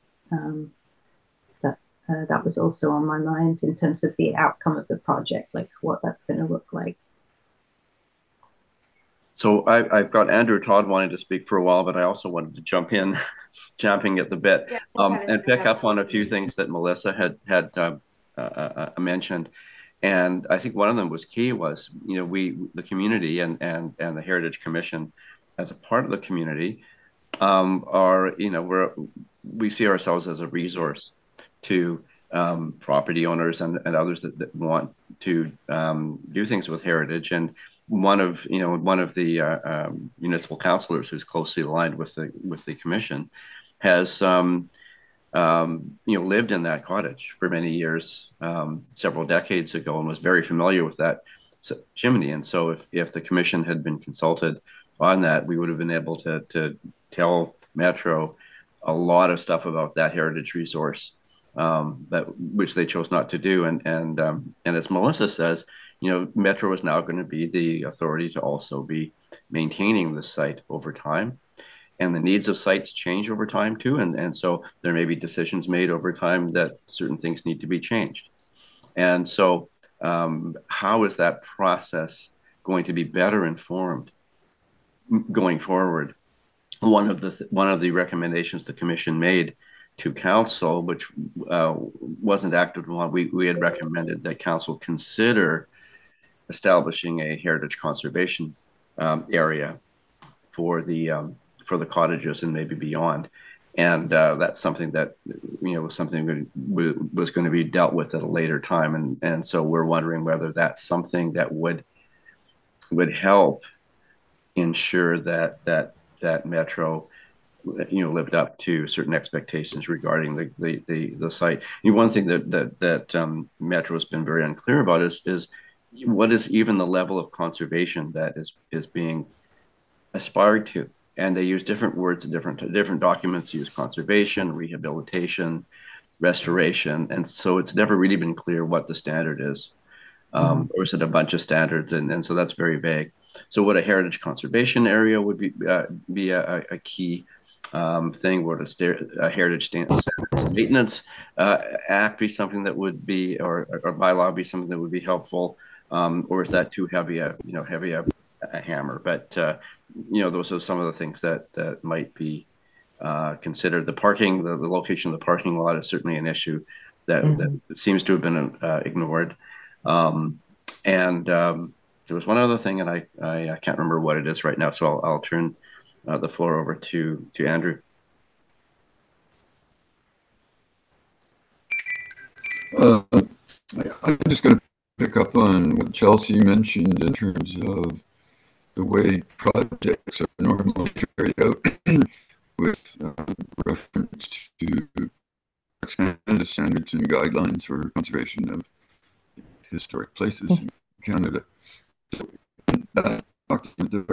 but that was also on my mind in terms of the outcome of the project, like what that's going to look like. So I've got Andrew Todd wanting to speak for a while, but I also wanted to jump in, champing at the bit, and pick up on a few things that Melissa had mentioned. And I think one of them was key was, the community and the Heritage Commission, as a part of the community, we see ourselves as a resource to property owners and others that want to do things with heritage. And one of the municipal councillors who's closely aligned with the commission has lived in that cottage for many years, several decades ago, and was very familiar with that chimney. And so if the commission had been consulted on that, we would have been able to tell Metro a lot of stuff about that heritage resource, which they chose not to do. And as Melissa says, Metro is now going to be the authority to also be maintaining the site over time. And the needs of sites change over time too. And so there may be decisions made over time that certain things need to be changed. And so how is that process going to be better informed going forward? One of the recommendations the commission made to council, which wasn't acted on, we had recommended that council consider establishing a heritage conservation area for the cottages and maybe beyond. And that's something that was something was going to be dealt with at a later time. And so we're wondering whether that's something that would help ensure that Metro lived up to certain expectations regarding the site. One thing that Metro has been very unclear about is what is even the level of conservation that is being aspired to. And they use different words, different documents use conservation, rehabilitation, restoration. And so it's never really been clear what the standard is. Or is it a bunch of standards? And so that's very vague. So would a heritage conservation area would be a key thing? Would a heritage standards maintenance act be something that would be, or bylaw be something that would be helpful? Or is that too heavy a hammer? But those are some of the things that might be considered. The parking, the location of the parking lot is certainly an issue that seems to have been ignored. And there was one other thing, and I can't remember what it is right now, so I'll turn the floor over to Andrew. I'm just going to pick up on what Chelsea mentioned in terms of the way projects are normally carried out with reference to expanded standards and guidelines for conservation of historic places in Canada. So in that document,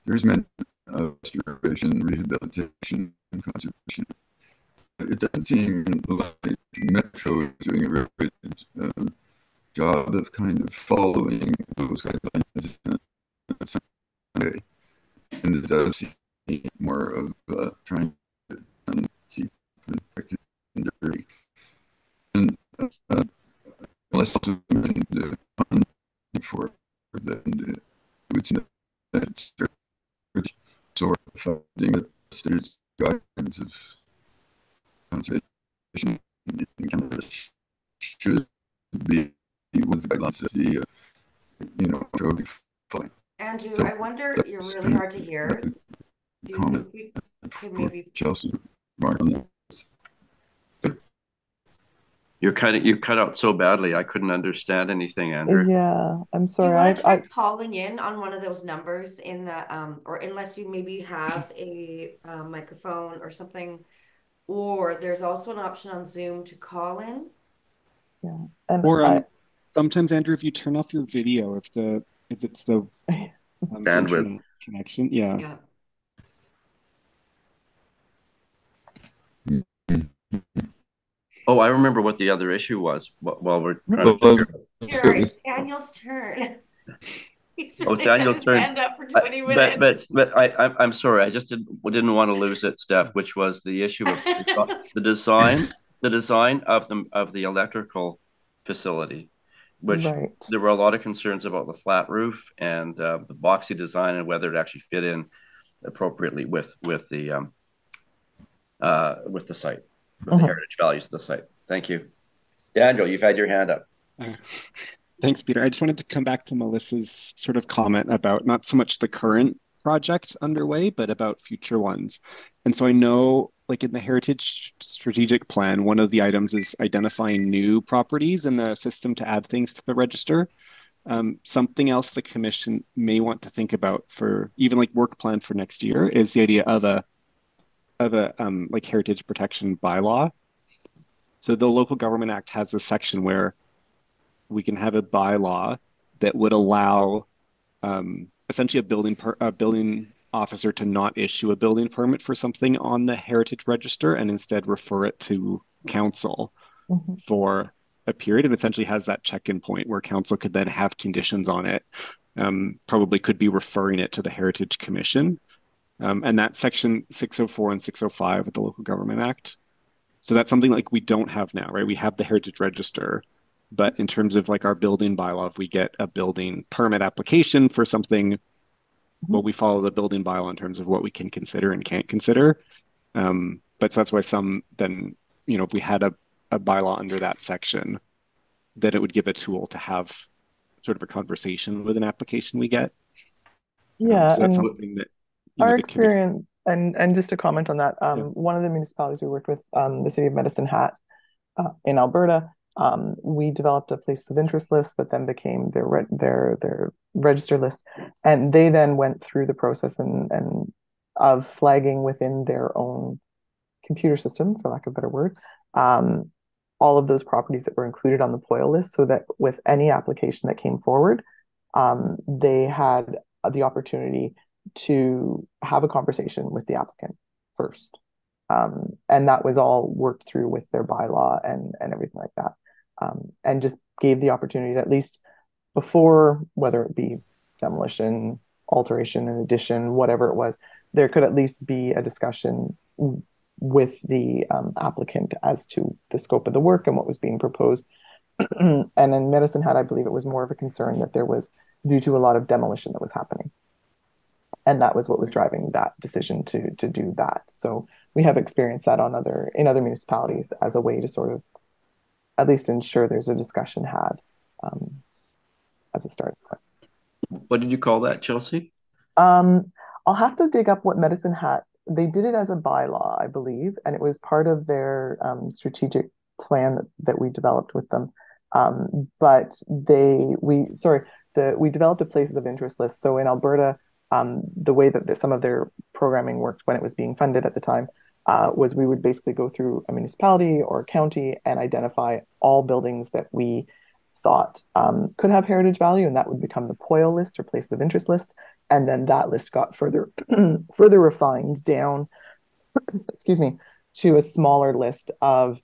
there's meant restoration, rehabilitation, and conservation. It doesn't seem like Metro is doing a very good job of kind of following those guidelines in some way. And it does seem more of trying to cheap and quick and dirty. And unless also for then it's that sort of finding that there's guidelines of conservation in Canada should be with the guidelines of the fine. Andrew, So I wonder, you're really hard to hear. Do you comment think we could for maybe Chelsea Mark on that. You cut out so badly, I couldn't understand anything, Andrew. Yeah, I'm do you sorry. want to try I calling in on one of those numbers in the or unless you maybe have a microphone or something, or there's also an option on Zoom to call in. yeah, and Or sometimes, Andrew, if you turn off your video, if it's the Bandwidth. internet connection, yeah. Yeah. Oh, I remember what the other issue was while we're trying to Well, figure Here, it's Daniel's turn. He's Oh, really Daniel's set his turn. hand up for 20 minutes. But I'm sorry, I just didn't want to lose it, Steph, which was the issue of the design of the electrical facility. which Right. there were a lot of concerns about the flat roof and the boxy design and whether it actually fit in appropriately with the site, with the heritage values of the site. Thank you. Daniel, you've had your hand up. Thanks, Peter. I just wanted to come back to Melissa's sort of comment about not so much the current project underway, but about future ones. And so I know, like in the Heritage Strategic Plan, one of the items is identifying new properties in the system to add things to the register. Something else the commission may want to think about for even like work plan for next year is the idea of a like heritage protection bylaw. So the Local Government Act has a section where we can have a bylaw that would allow essentially a building officer to not issue a building permit for something on the heritage register and instead refer it to council for a period, and essentially has that check-in point where council could then have conditions on it, probably could be referring it to the Heritage Commission. And that's section 604 and 605 of the Local Government Act. So that's something like we don't have now, right? We have the Heritage Register, but in terms of like our building bylaw, if we get a building permit application for something, well, we follow the building bylaw in terms of what we can consider and can't consider. But so that's why some then, you know, if we had a bylaw under that section, that it would give a tool to have sort of a conversation with an application we get. Yeah, so that's and something that, you our know, the commission. experience, and just to comment on that, one of the municipalities we worked with, the city of Medicine Hat in Alberta, we developed a places of interest list that then became their register list, and they then went through the process and of flagging within their own computer system, for lack of a better word, all of those properties that were included on the POIL list, so that with any application that came forward, they had the opportunity to have a conversation with the applicant first. And that was all worked through with their bylaw and everything like that. And just gave the opportunity to, at least before, whether it be demolition, alteration, and addition, whatever it was, there could at least be a discussion with the applicant as to the scope of the work and what was being proposed. And in Medicine Hat, I believe it was more of a concern that there was, due to a lot of demolition that was happening. And that was what was driving that decision to do that. So we have experienced that in other municipalities as a way to sort of at least ensure there's a discussion had as a starting point. What did you call that, Chelsea? I'll have to dig up what Medicine Hat, they did it as a bylaw, I believe, and it was part of their strategic plan that we developed with them. But we developed a places of interest list. So in Alberta, the way that some of their programming worked when it was being funded at the time was we would basically go through a municipality or a county and identify all buildings that we thought could have heritage value, and that would become the POIL list or places of interest list. And then that list got further refined down, excuse me, to a smaller list of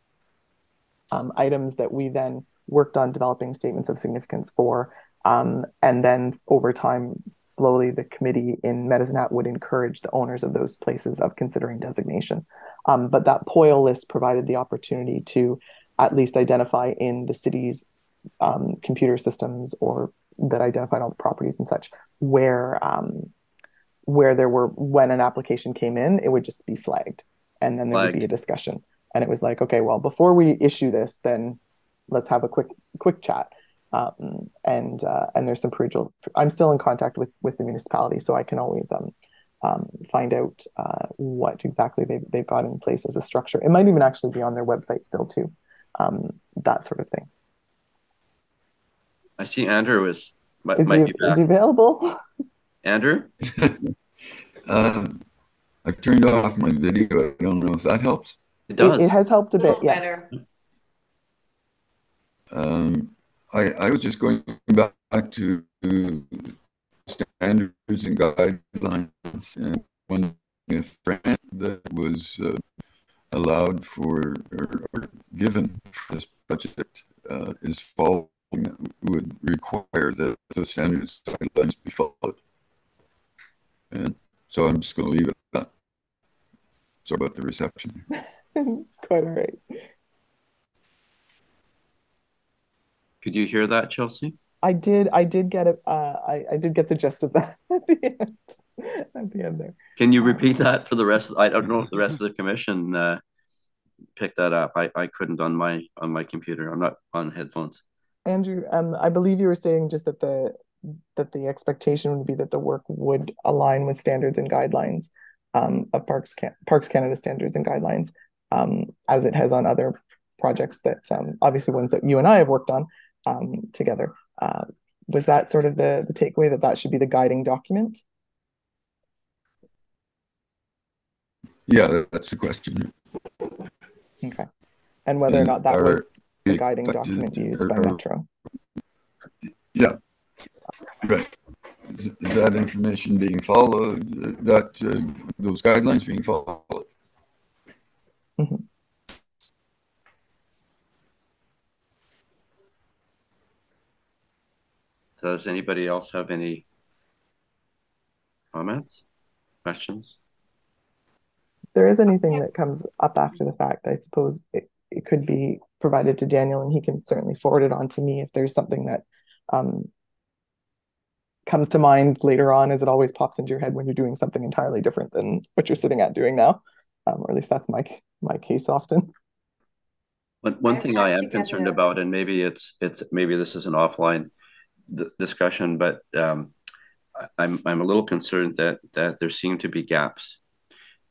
items that we then worked on developing statements of significance for. And then over time, slowly the committee in Medicine Hat would encourage the owners of those places of considering designation. But that POIL list provided the opportunity to at least identify in the city's computer systems, or that identified all the properties and such, where there were, when an application came in, it would just be flagged, and then there would be a discussion. And it was like, okay, well, before we issue this, then let's have a quick chat. And there's some pre-rules. I'm still in contact with the municipality, so I can always find out what exactly they've got in place as a structure. It might even actually be on their website still too, that sort of thing. I see Andrew might be back. Is he available? Andrew? I've turned off my video. I don't know if that helps. It does. It has helped a bit, yes. Better. I was just going back to standards and guidelines, and when if grant that was allowed for or given for this project is following, would require that the standards and guidelines be followed. And so I'm just going to leave it at that. Sorry about the reception. It's quite all right. Could you hear that, Chelsea? I did get it. I did get the gist of that at the end. At the end there. Can you repeat that for the rest? I don't know if the rest of the commission picked that up. I couldn't on my computer. I'm not on headphones. Andrew, I believe you were saying just that the expectation would be that the work would align with standards and guidelines of Parks Canada standards and guidelines, as it has on other projects that obviously ones that you and I have worked on together. Was that sort of the takeaway, that should be the guiding document? Yeah, that's the question. Okay. And whether or not that was the guiding expected- document used by Metro. Yeah, right. Is that information being followed? Those guidelines being followed? Mhm. Does anybody else have any comments, questions? If there is anything that comes up after the fact, I suppose it could be provided to Daniel, and he can certainly forward it on to me if there's something that comes to mind later on, as it always pops into your head when you're doing something entirely different than what you're sitting at doing now. Or at least that's my case often. One thing I am concerned about, and maybe maybe this is an offline discussion, but I'm a little concerned that there seem to be gaps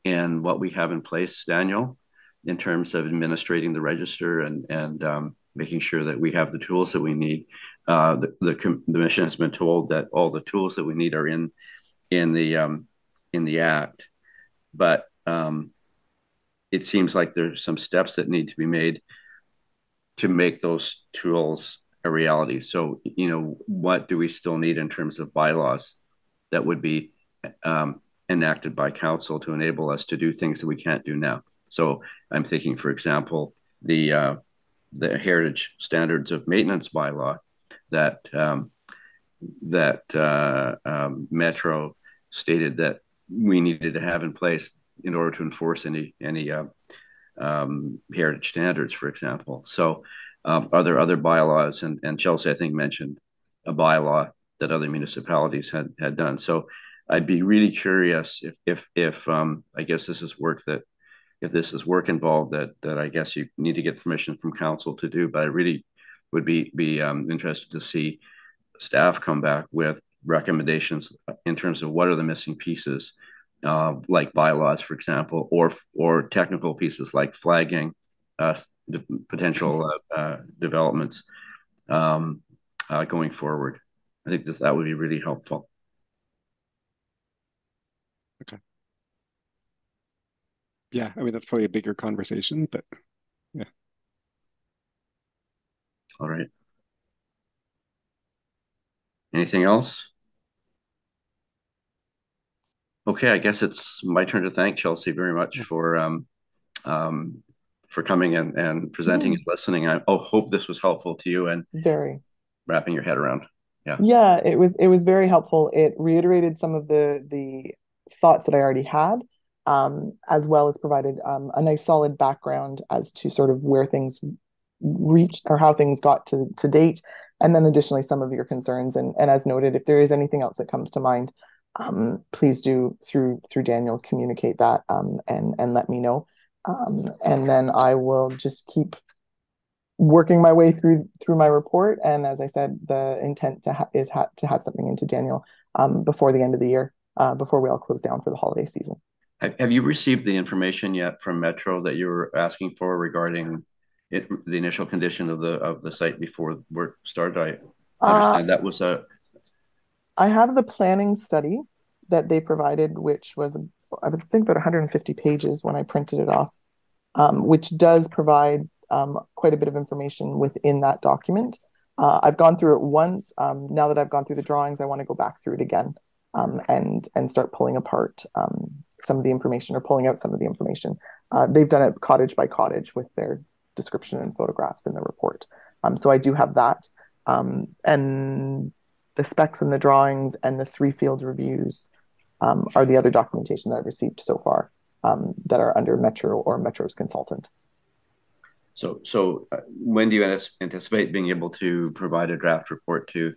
in what we have in place, Daniel, in terms of administrating the register and making sure that we have the tools that we need. The commission has been told that all the tools that we need are in the act, but it seems like there's some steps that need to be made to make those tools a reality. So, what do we still need in terms of bylaws that would be enacted by council to enable us to do things that we can't do now? So I'm thinking, for example, the heritage standards of maintenance bylaw that Metro stated that we needed to have in place in order to enforce any heritage standards, for example. So are there other bylaws? And Chelsea, I think, mentioned a bylaw that other municipalities had done. So I'd be really curious if I guess this is work that, if this is work involved that I guess you need to get permission from council to do, but I really would be interested to see staff come back with recommendations in terms of what are the missing pieces, like bylaws, for example, or technical pieces like flagging potential developments going forward. I think that would be really helpful. Okay. Yeah, I mean, that's probably a bigger conversation, but yeah. All right. Anything else? Okay, I guess it's my turn to thank Chelsea very much for coming and presenting and listening. I hope this was helpful to you and very wrapping your head around. Yeah, it was very helpful. It reiterated some of the thoughts that I already had, as well as provided a nice solid background as to sort of where things reached or how things got to date, and then additionally some of your concerns. And as noted, if there is anything else that comes to mind, please do through Daniel communicate that and let me know. And then I will just keep working my way through my report. And as I said, the intent is to have something into Daniel before the end of the year, before we all close down for the holiday season. Have you received the information yet from Metro that you were asking for regarding the initial condition of the site before work started? I understand that was I have the planning study that they provided, which was, I would think, about 150 pages when I printed it off, which does provide quite a bit of information within that document. I've gone through it once. Now that I've gone through the drawings, I want to go back through it again and start pulling apart some of the information, or pulling out some of the information. They've done it cottage by cottage with their description and photographs in the report. So I do have that. And the specs and the drawings and the 3 field reviews are the other documentation that I've received so far that are under Metro or Metro's consultant. So when do you anticipate being able to provide a draft report to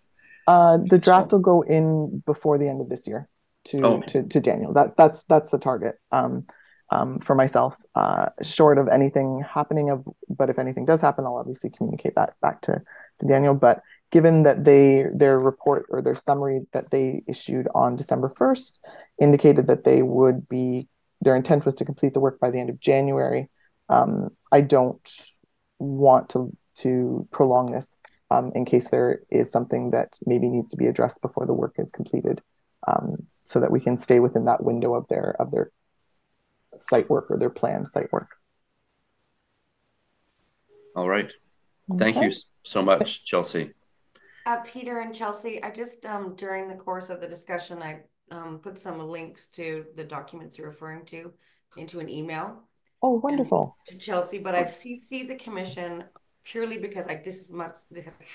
The draft council? will go in before the end of this year Oh, to Daniel. That's the target. For myself, short of anything happening but if anything does happen, I'll obviously communicate that back to Daniel. But given that their report or their summary that they issued on December 1st indicated that their intent was to complete the work by the end of January, I don't want to prolong this in case there is something that maybe needs to be addressed before the work is completed, so that we can stay within that window of their site work or their planned site work. all right. Thank you so much, Chelsea. Peter and Chelsea, I just during the course of the discussion, I put some links to the documents you're referring to into an email. Oh, wonderful. To Chelsea, but I've CC'd the commission purely because this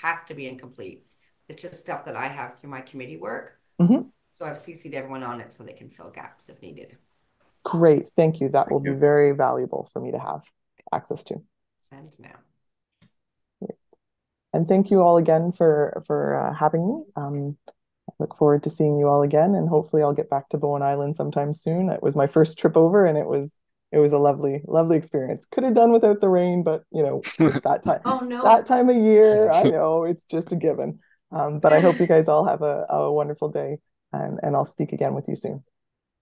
has to be incomplete. It's just stuff that I have through my committee work. Mm-hmm. So I've CC'd everyone on it so they can fill gaps if needed. Great, thank you. That will be very valuable for me to have access to. Send now. Great. And thank you all again for having me. I look forward to seeing you all again, and hopefully I'll get back to Bowen Island sometime soon. It was my first trip over, and it was a lovely experience. Could have done without the rain, but it's that time. Oh no, that time of year. I know it's just a given. But I hope you guys all have a wonderful day, and I'll speak again with you soon.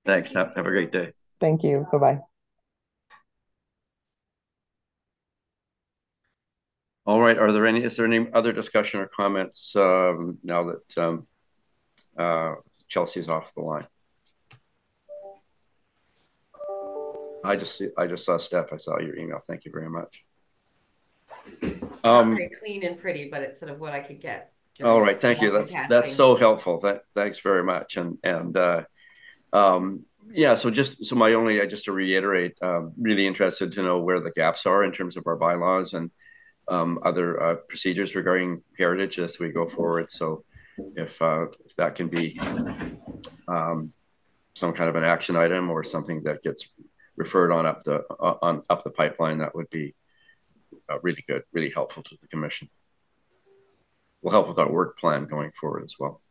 Thanks. Have a great day. Thank you. Bye-bye. All right. Is there any other discussion or comments now that Chelsea's off the line? I just saw Steph. I saw your email. Thank you very much. It's not very clean and pretty, but it's sort of what I could get. All right. Thank you. That's so helpful. Thanks very much. Yeah, so just to reiterate, really interested to know where the gaps are in terms of our bylaws and other procedures regarding heritage as we go forward. So if that can be some kind of an action item or something that gets referred on up the pipeline, that would be really good, really helpful to the commission. Will help with our work plan going forward as well.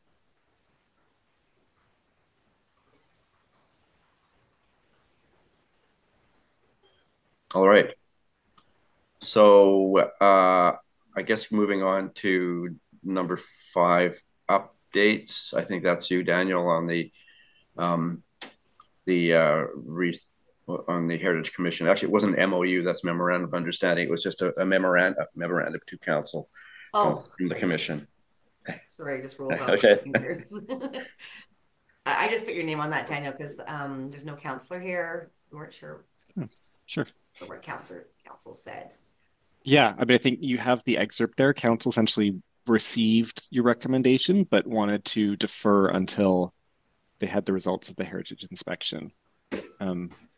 All right. So I guess moving on to number 5, updates. I think that's you, Daniel, on the Heritage Commission. Actually, it wasn't an MOU. That's memorandum of understanding. It was just a memorandum to council from the commission. Sorry, I just rolled off okay. my fingers. I just put your name on that, Daniel, because there's no counselor here. We weren't sure. Sure. What council said. Yeah, I mean, I think you have the excerpt there. Council essentially received your recommendation, but wanted to defer until they had the results of the heritage inspection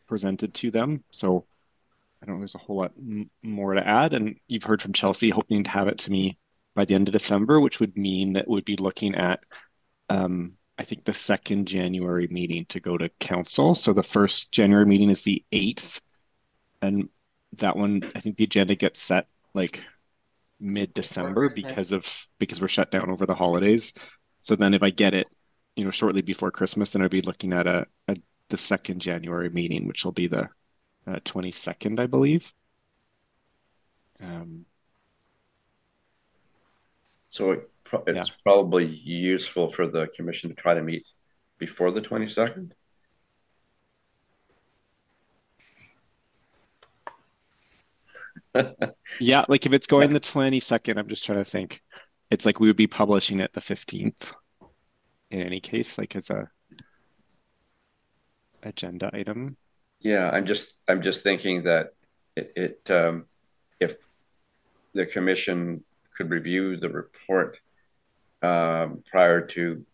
presented to them. So I don't know, there's a whole lot more to add. And you've heard from Chelsea hoping to have it to me by the end of December, which would mean that we'd be looking at, I think, the 2nd January meeting to go to council. So the 1st January meeting is the 8th. And that one, I think the agenda gets set like mid-December because we're shut down over the holidays. So then if I get it, shortly before Christmas, then I'd be looking at the 2nd January meeting, which will be the 22nd, I believe. So it's probably useful for the commission to try to meet before the 22nd. Yeah, like if it's going the 22nd, I'm just trying to think. It's like we would be publishing it the 15th in any case, like as a agenda item. Yeah, I'm just thinking that if the commission could review the report prior to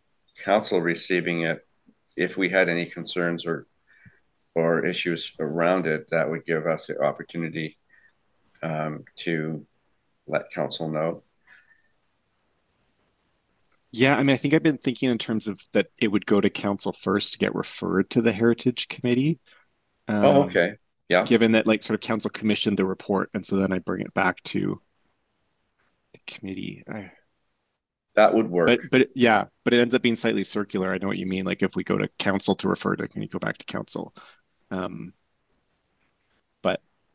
council receiving it, if we had any concerns or issues around it, that would give us the opportunity to let council know. Yeah, I mean, I think I've been thinking in terms of that it would go to council first to get referred to the Heritage Committee. Okay. Yeah, given that like sort of council commissioned the report, and so then I bring it back to the committee. that would work. But yeah, but it ends up being slightly circular. I know what you mean. Like if we go to council to refer to, can you go back to council?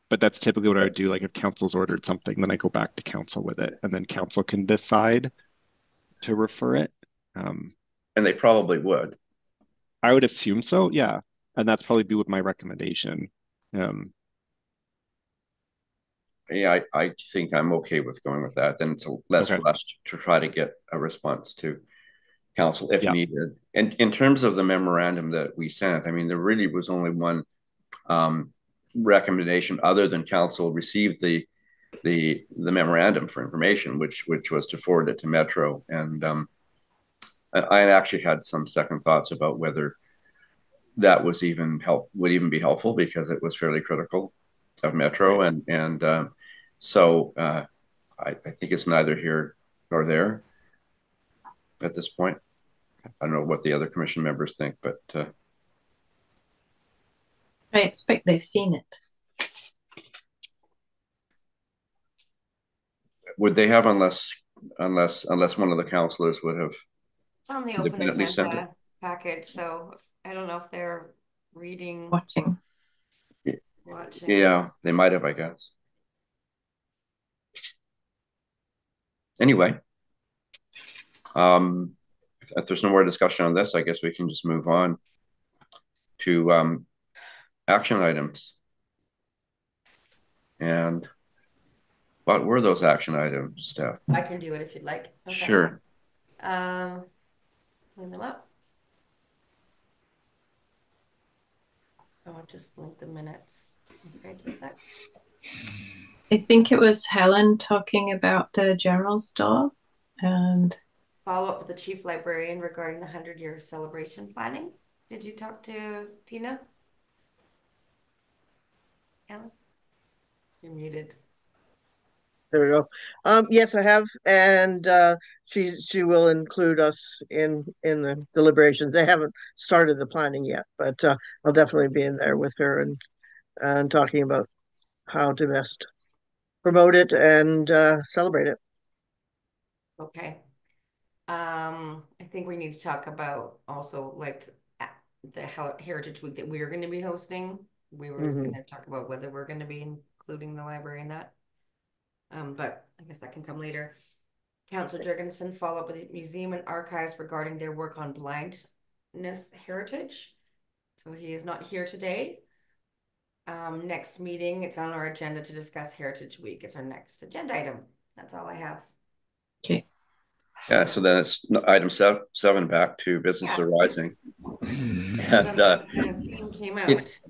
But that's typically what I would do. Like if council's ordered something, then I go back to council with it, and then council can decide to refer it. And they probably would. I would assume so, yeah. And that's probably be with my recommendation. Yeah, I think I'm okay with going with that. Then it's less rushed to try to get a response to council if needed. And in terms of the memorandum that we sent, I mean, there really was only one recommendation other than council received the memorandum for information, which was to forward it to Metro. And I actually had some second thoughts about whether that would even be helpful, because it was fairly critical of Metro. And so I think it's neither here nor there at this point. I don't know what the other commission members think, but I expect they've seen it. would they have, unless one of the councillors would have? It's on the open agenda package, so I don't know if they're watching. Yeah, they might have, I guess. Anyway, if there's no more discussion on this, I guess we can just move on to action items. And what were those action items, Steph? I can do it if you'd like. Okay. Sure. Clean them up. I'll just link the minutes. Okay, just a sec. I think it was Helen talking about the general store and follow up with the chief librarian regarding the 100-year celebration planning. Did you talk to Tina? Helen? You're muted. There we go. Yes, I have, and she will include us in the deliberations. They haven't started the planning yet, but I'll definitely be in there with her and talking about how to best promote it and celebrate it. Okay. I think we need to talk about also like the Heritage Week that we're going to be hosting. We were going to talk about whether we're going to be including the library in that. But I guess that can come later. Councillor Jurgensen follow up with the museum and archives regarding their work on blindness heritage. So he is not here today. Next meeting, it's on our agenda to discuss Heritage Week. It's our next agenda item. That's all I have. Okay. Yeah, so then it's item 7 back to business arising. And the theme came out.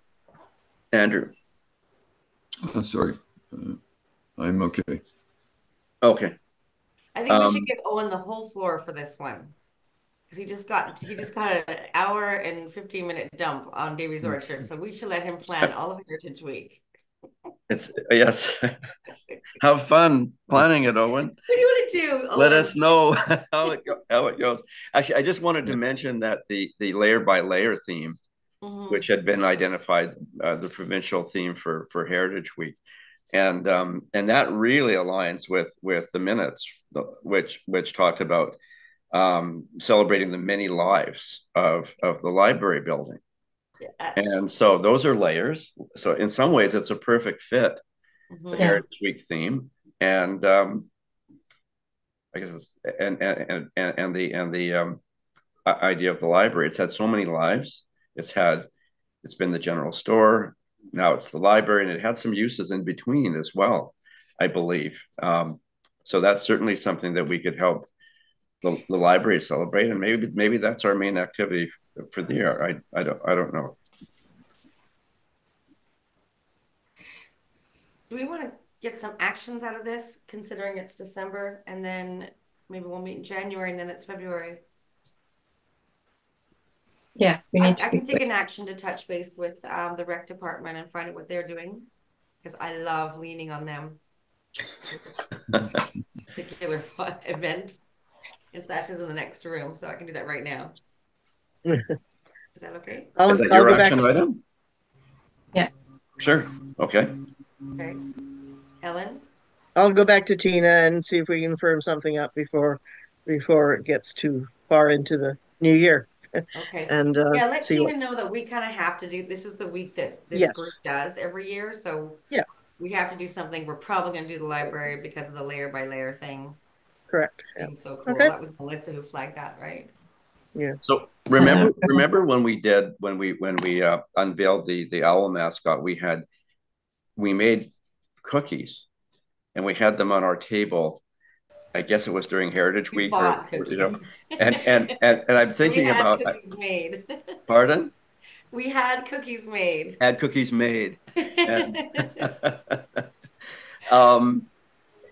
Andrew. Sorry. I'm okay. Okay. I think we should give Owen the whole floor for this one, because he just got an hour and 15-minute dump on Davies Orchard, so we should let him plan all of Heritage Week. Yes. Have fun planning it, Owen. What do you want to do, Owen? Let us know how it goes. Actually, I just wanted to mention that the layer by layer theme, which had been identified, the provincial theme for Heritage Week. And that really aligns with the minutes, which talked about celebrating the many lives of the library building. Yes. And so those are layers. So in some ways, it's a perfect fit, the Heritage Week theme, and I guess it's and the idea of the library. It's had so many lives. It's been the general store. Now it's the library, and it had some uses in between as well, I believe. So that's certainly something that we could help the library celebrate, and maybe that's our main activity for the year. I don't know. Do we want to get some actions out of this, considering it's December, and then maybe we'll meet in January, and then it's February? Yeah, we need to. I can take an action to touch base with the rec department and find out what they're doing, because I love leaning on them. Particular fun event. And Sasha's in the next room, so I can do that right now. Is that okay? Is that your action item? Yeah. Sure. Okay. Okay. Ellen? I'll go back to Tina and see if we can firm something up before it gets too far into the new year. Okay. And Yeah, let see what. Tina know that we kind of have to do, this is the week that this group Yes. does every year. So Yeah. we have to do something. We're probably going to do the library because of the layer by layer thing. Correct. Yeah. Being so cool. Okay. That was Melissa who flagged that, right? Yeah. So remember when we unveiled the owl mascot, we made cookies and we had them on our table. I guess it was during Heritage We Week, or bought you know, cookies. and I'm We thinking had about, cookies made. pardon? We had cookies made. Had cookies made. And um,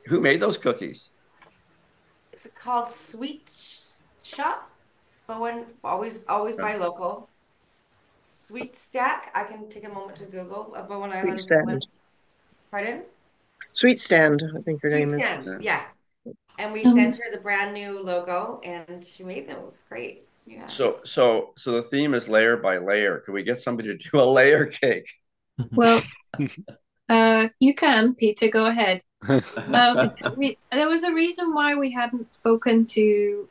who made those cookies? It's called Sweet Shop. Bowen, always buy local. Sweet Stack. I can take a moment to Google a Bowen Sweet Island stand. woman. Pardon? Sweet stand, I think her Sweet name is. Stand. Yeah. And we Um, sent her the brand new logo and she made them. It was great. Yeah. So the theme is layer by layer. Could we get somebody to do a layer cake? Well, you can, Peter, go ahead. There was a reason why we hadn't spoken to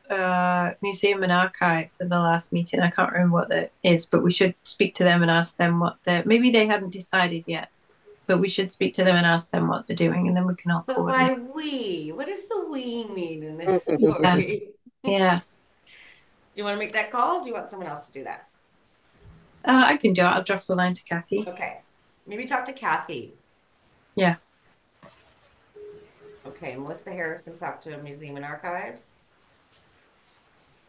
Museum and Archives at the last meeting. I can't remember what that is, but we should speak to them and ask them maybe they hadn't decided yet, but we should speak to them and ask them what they're doing, and then we can all So coordinate. by we, what does the we mean in this story? Yeah. Do you want to make that call? Or do you want someone else to do that? I can do it. I'll drop the line to Kathy. Okay. Maybe talk to Kathy. Yeah. Okay, Melissa Harrison talked to Museum and Archives.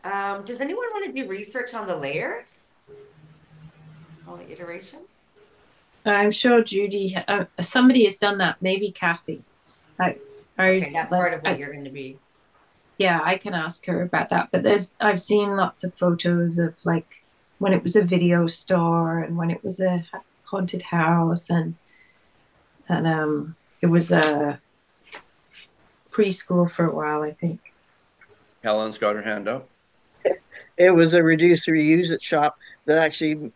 Does anyone want to do research on the layers? All the iterations? I'm sure Judy, somebody has done that. Maybe Kathy. Okay, that's part of what you're going to be. Yeah, I can ask her about that. But I've seen lots of photos of like when it was a video store and when it was a haunted house and it was a preschool for a while, I think. Helen's got her hand up. It was a reduce reuse it shop that actually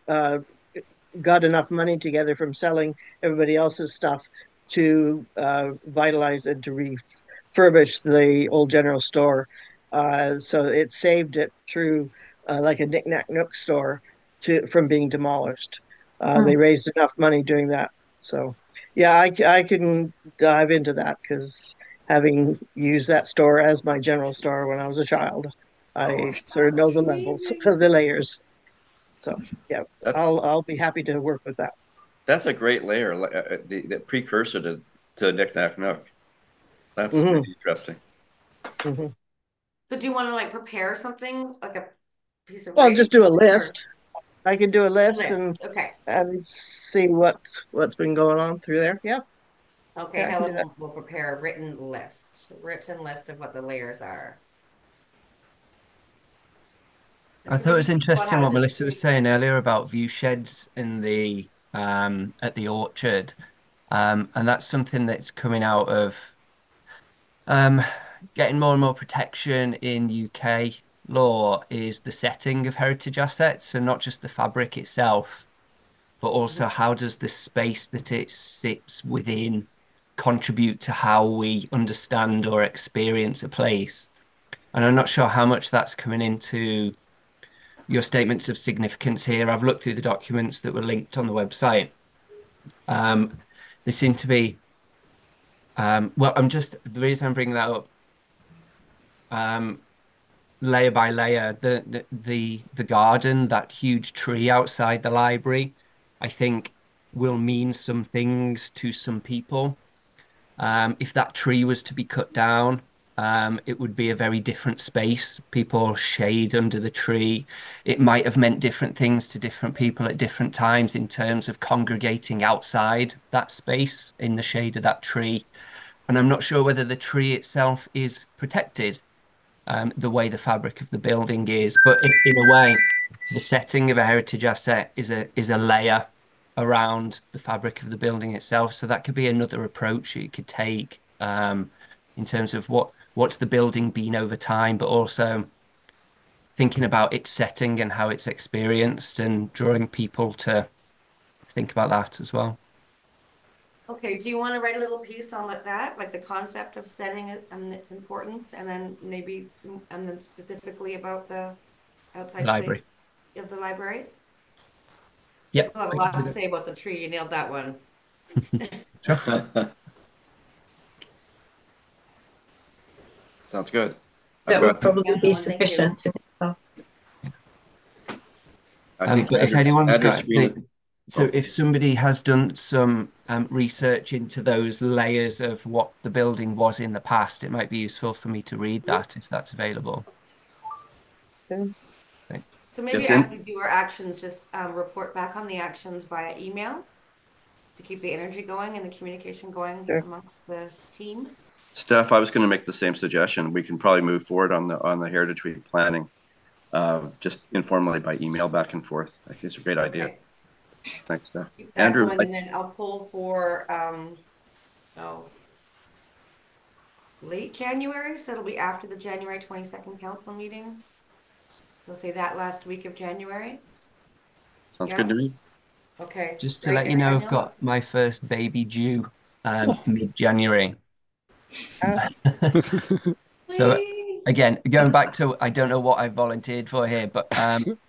got enough money together from selling everybody else's stuff to vitalize and to refurbish the old general store. So it saved it through like a Knick Knack Nook store from being demolished. They raised enough money doing that. So yeah, I can dive into that because having used that store as my general store when I was a child, I sort of know the levels, the layers. So yeah, I'll be happy to work with that. That's a great layer, the precursor to Knick Knack Nook. That's really interesting. So do you want to like prepare something like a piece of? Well, just do a list. I can do a list, Okay. and see what's been going on through there. Yeah. Okay, Yeah, Helen will prepare a written list of what the layers are. I thought it was interesting what Melissa was saying earlier about view sheds in the at the orchard, and that's something that's coming out of getting more and more protection in UK law is the setting of heritage assets, so not just the fabric itself, but also how does the space that it sits within contribute to how we understand or experience a place. And I'm not sure how much that's coming into your statements of significance here. I've looked through the documents that were linked on the website. They seem to be, the reason I'm bringing that up, layer by layer, the garden, that huge tree outside the library, I think will mean some things to some people. If that tree was to be cut down, it would be a very different space. People shade under the tree. It might have meant different things to different people at different times in terms of congregating outside that space in the shade of that tree. And I'm not sure whether the tree itself is protected the way the fabric of the building is, but in a way, the setting of a heritage asset is a layer around the fabric of the building itself. So that could be another approach you could take in terms of what's the building been over time, but also thinking about its setting and how it's experienced and drawing people to think about that as well. Okay, do you want to write a little piece on that, like the concept of setting it and its importance, and then maybe, and then specifically about the outside Library. space of the library? Yep. We'll have a lot to say about the tree. You nailed that one. Sure. Sounds good. That I've would got, probably Yeah, be no, thank you. sufficient in itself. I think But if Andrew's, anyone's Andrew's got, been, so oh, if somebody has done some research into those layers of what the building was in the past, it might be useful for me to read that if that's available. Thanks. So maybe It's as in- we do our actions, just report back on the actions via email to keep the energy going and the communication going Sure. amongst the team. Steph, I was going to make the same suggestion. We can probably move forward on the Heritage Week planning, just informally by email back and forth. I think it's a great idea. Okay. Thanks, Steph. Keep that Andrew, going, and then I'll pull for late January, so it'll be after the January 22nd council meeting. So say that last week of January. sounds Yeah. good to me. Okay. Just to great. let you know, I've Daniel? got my first baby due mid-January. So Whee! again, going back to, I don't know what I volunteered for here, but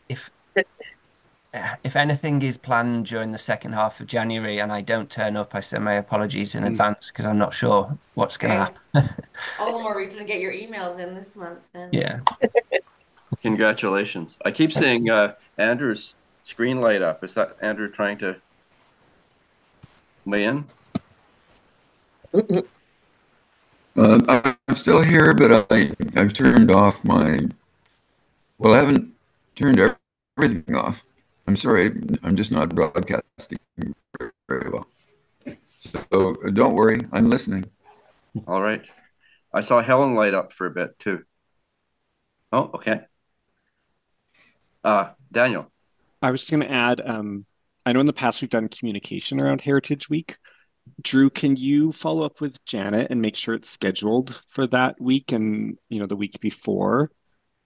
if anything is planned during the second half of January and I don't turn up, I send my apologies in advance because I'm not sure what's going to Okay. happen. All the more reason to get your emails in this month then. Yeah. Congratulations. I keep seeing Andrew's screen light up. Is that Andrew trying to weigh in? I'm still here, but I've turned off well, I haven't turned everything off. I'm sorry, I'm just not broadcasting very well. So don't worry, I'm listening. All right. I saw Helen light up for a bit too. Oh, okay. Daniel. I was just going to add, I know in the past we've done communication around Heritage Week. Drew, can you follow up with Janet and make sure it's scheduled for that week and, the week before?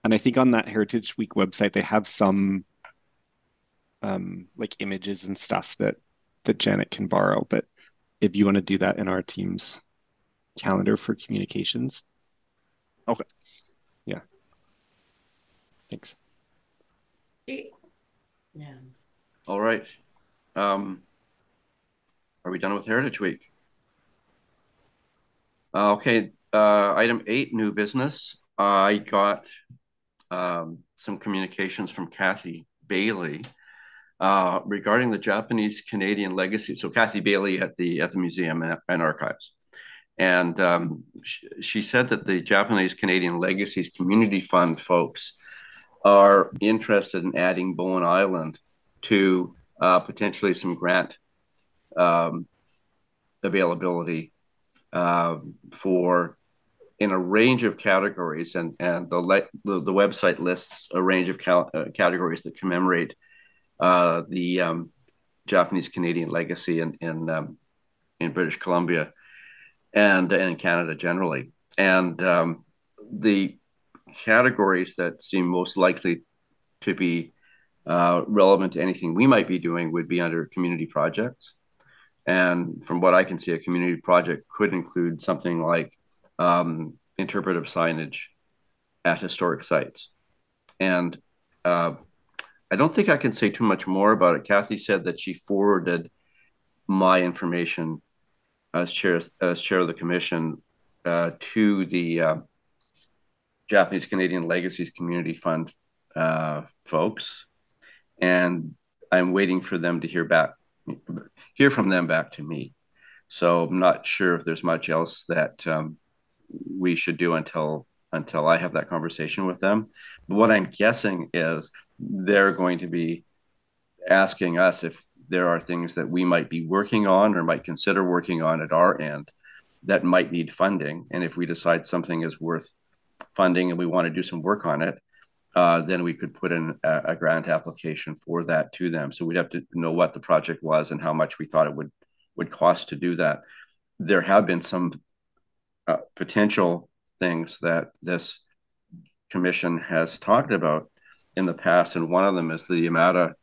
And I think on that Heritage Week website, they have some like images and stuff that Janet can borrow. But if you want to do that in our team's calendar for communications. Okay. Yeah. Thanks. Yeah. All right. Are we done with Heritage Week? Okay. Item 8, new business. I got some communications from Kathy Bailey regarding the Japanese Canadian legacy. So Kathy Bailey at the museum and archives. And she said that the Japanese Canadian Legacies Community Fund folks are interested in adding Bowen Island to potentially some grant availability for in a range of categories, and the website lists a range of categories that commemorate the Japanese Canadian legacy in British Columbia and in Canada generally. And the categories that seem most likely to be relevant to anything we might be doing would be under community projects. And from what I can see, a community project could include something like interpretive signage at historic sites. And I don't think I can say too much more about it. Kathy said that she forwarded my information as chair of the commission to the Japanese Canadian Legacies Community Fund folks, and I'm waiting for them to hear from them back to me. So I'm not sure if there's much else that we should do until I have that conversation with them. But what I'm guessing is they're going to be asking us if there are things that we might be working on or might consider working on at our end that might need funding. And if we decide something is worth funding and we want to do some work on it, then we could put in a grant application for that to them. So we'd have to know what the project was and how much we thought it would cost to do that. There have been some potential things that this commission has talked about in the past, and one of them is the Yamada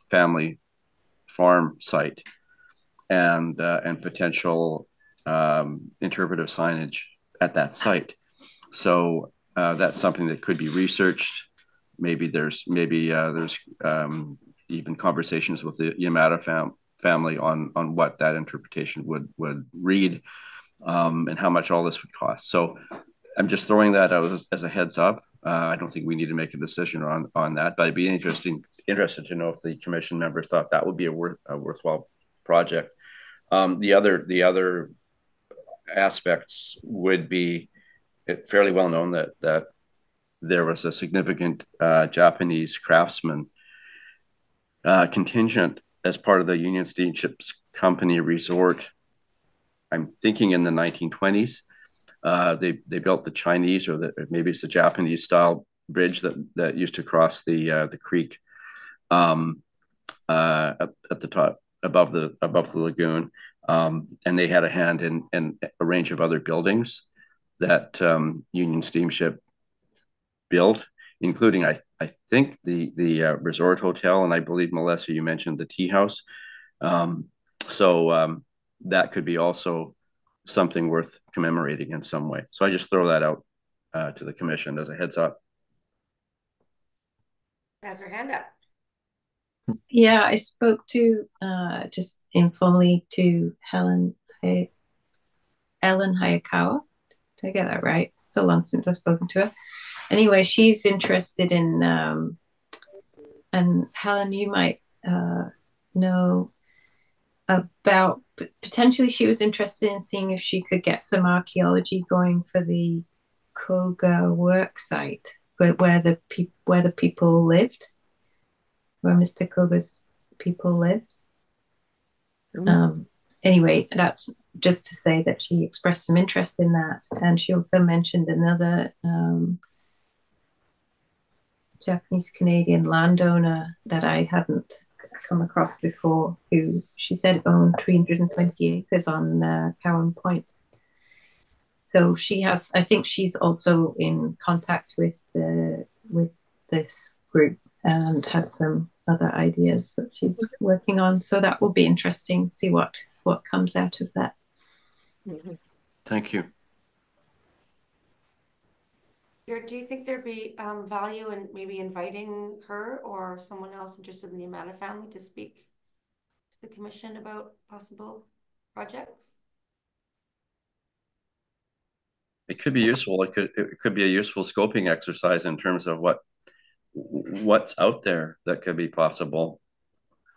family farm site. and potential interpretive signage at that site. So that's something that could be researched. Maybe there's even conversations with the Yamada family on what that interpretation would read, and how much all this would cost. So I'm just throwing that out as a heads up. I don't think we need to make a decision on that, but I'd be interested to know if the commission members thought that would be a worthwhile project. The other aspects would be fairly well known that there was a significant Japanese craftsman contingent as part of the Union Steamships Company resort. I'm thinking in the 1920s. They built the Chinese, or maybe it's the Japanese style bridge that used to cross the creek at the top above the lagoon, and they had a hand in a range of other buildings that Union Steamship built, including I think the resort hotel, and I believe, Melissa, you mentioned the tea house. So that could be also something worth commemorating in some way. So I just throw that out to the commission as a heads up. Has her hand up. Yeah, I spoke to just informally to Ellen Hayakawa. Did I get that right? So long since I've spoken to her. Anyway, she's interested in, and Helen, you might know about, potentially she was interested in seeing if she could get some archaeology going for the Koga work site, where the people lived, where Mr. Koga's people lived. Anyway, that's just to say that she expressed some interest in that, and she also mentioned another Japanese Canadian landowner that I hadn't come across before, who she said owned 320 acres on Cowan Point. So she has, I think she's also in contact with this group and has some other ideas that she's working on. So that will be interesting to see what comes out of that. Thank you. Do you think there'd be value in maybe inviting her or someone else interested in the Yamada family to speak to the commission about possible projects? It could be useful. It could be a useful scoping exercise in terms of what's out there that could be possible.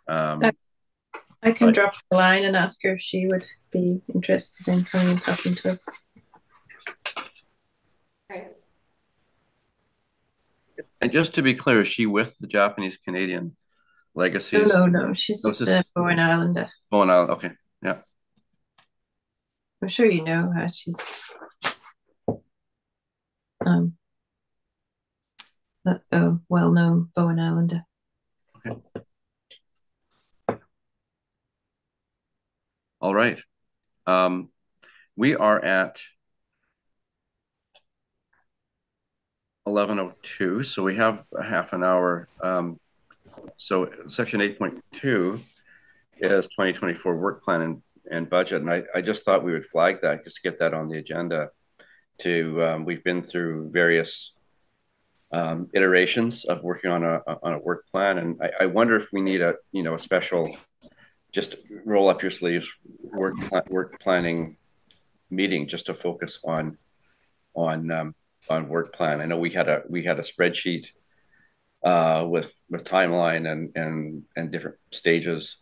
I can drop the line and ask her if she would be interested in coming and talking to us. Right. And just to be clear, is she with the Japanese Canadian Legacies? No. She's just a Bowen Islander. Bowen Island, okay, yeah. I'm sure you know her. She's a well-known Bowen Islander. Okay. All right. We are at 11:02, so we have a half an hour. So section 8.2 is 2024 work plan and budget, and I just thought we would flag that just to get that on the agenda. We've been through various iterations of working on a work plan, and I wonder if we need a special, just roll up your sleeves work planning meeting just to focus on work plan. I know we had a spreadsheet with timeline and different stages,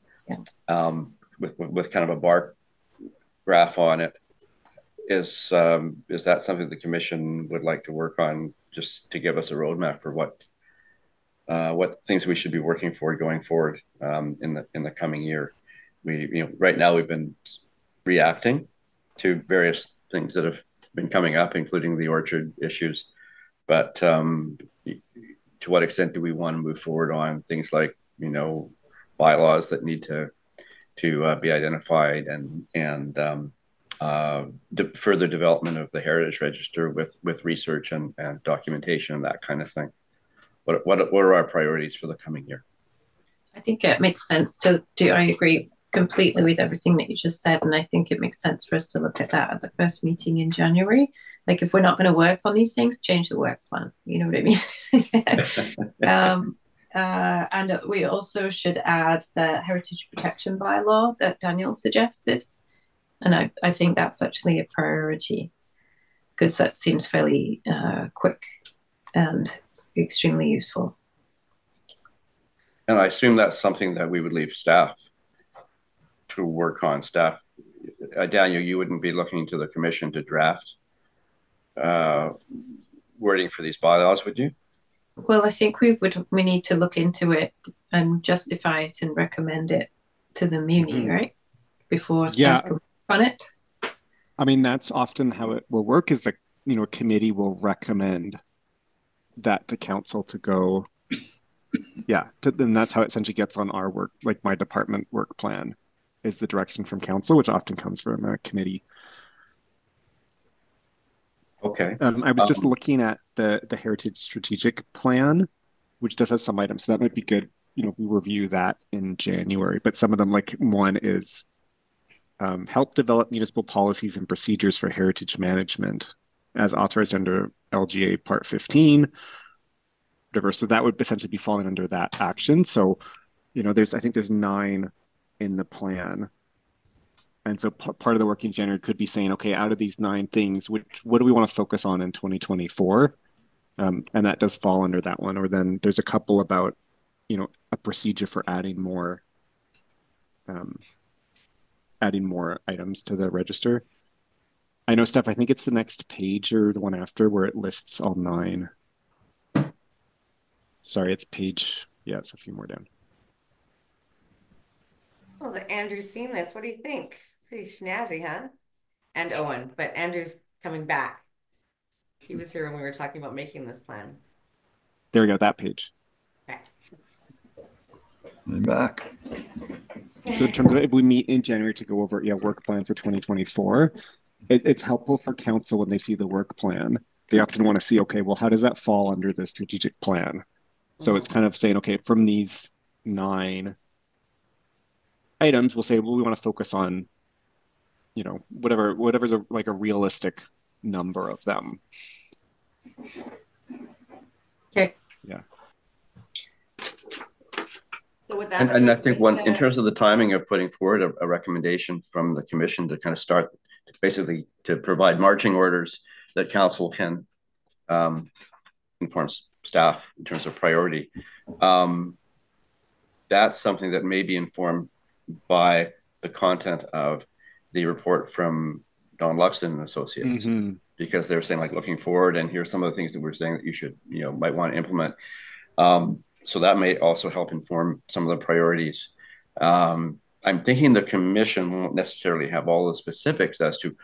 with kind of a bar graph on it. Is that something the commission would like to work on, just to give us a roadmap for what things we should be working for going forward in the coming year? Right now we've been reacting to various things that have been coming up, including the orchard issues. But to what extent do we want to move forward on things like bylaws that need to be identified and further development of the Heritage Register with research and documentation and that kind of thing? What are our priorities for the coming year? I think it makes sense to do. I agree completely with everything that you just said, and I think it makes sense for us to look at that at the first meeting in January. Like, if we're not going to work on these things, change the work plan. You know what I mean? And we also should add the heritage protection bylaw that Daniel suggested. And I think that's actually a priority because that seems fairly quick and extremely useful. And I assume that's something that we would leave staff to work on. Staff, Daniel, you wouldn't be looking to the commission to draft wording for these bylaws, would you? Well, I think we need to look into it and justify it and recommend it to the Muni, right? Before staff can work on it. I mean, that's often how it will work, is that, you know, a committee will recommend that to council to go, then that's how it essentially gets on our work, like my department work plan is the direction from council, which often comes from a committee. Okay. I was just looking at the Heritage Strategic Plan, which does have some items, so that might be good. You know, we review that in January, but some of them, like one is help develop municipal policies and procedures for heritage management as authorized under LGA Part 15, whatever. So that would essentially be falling under that action. So, you know, I think there's 9 in the plan. And so part of the work in January could be saying, okay, out of these 9 things, what do we want to focus on in 2024? And that does fall under that one. Or then there's a couple about, you know, a procedure for adding more items to the register. I know, Steph, I think it's the next page or the one after where it lists all 9. Sorry, it's page, it's a few more down. Well, Andrew's seen this. What do you think? Pretty snazzy, huh? And Owen, but Andrew's coming back. He was here when we were talking about making this plan. There we go, that page. Okay. I'm back. So in terms of if we meet in January to go over work plan for 2024, it's helpful for council when they see the work plan. They often want to see, okay, well, how does that fall under the strategic plan? So it's kind of saying, okay, from these 9 items, we'll say, well, we want to focus on, you know, whatever's like a realistic number of them. Okay. Yeah. So with that, and I think in terms of the timing of putting forward a recommendation from the commission to kind of start basically to provide marching orders that council can inform staff in terms of priority. That's something that may be informed by the content of the report from Don Luxton and Associates, because they're saying, like, looking forward, and here's some of the things that we're saying that you should, you know, might want to implement. So that may also help inform some of the priorities. I'm thinking the commission won't necessarily have all the specifics as to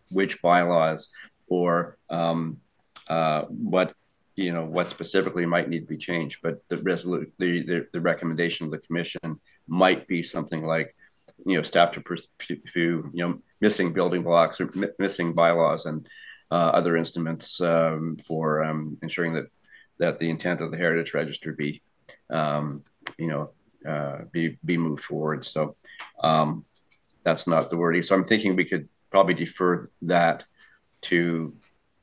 which bylaws or what specifically might need to be changed, but the recommendation of the commission might be something like, you know, staff to pursue, you know, missing building blocks or missing bylaws and other instruments for ensuring that the intent of the Heritage Register be moved forward. So that's not the wording. So I'm thinking we could probably defer that to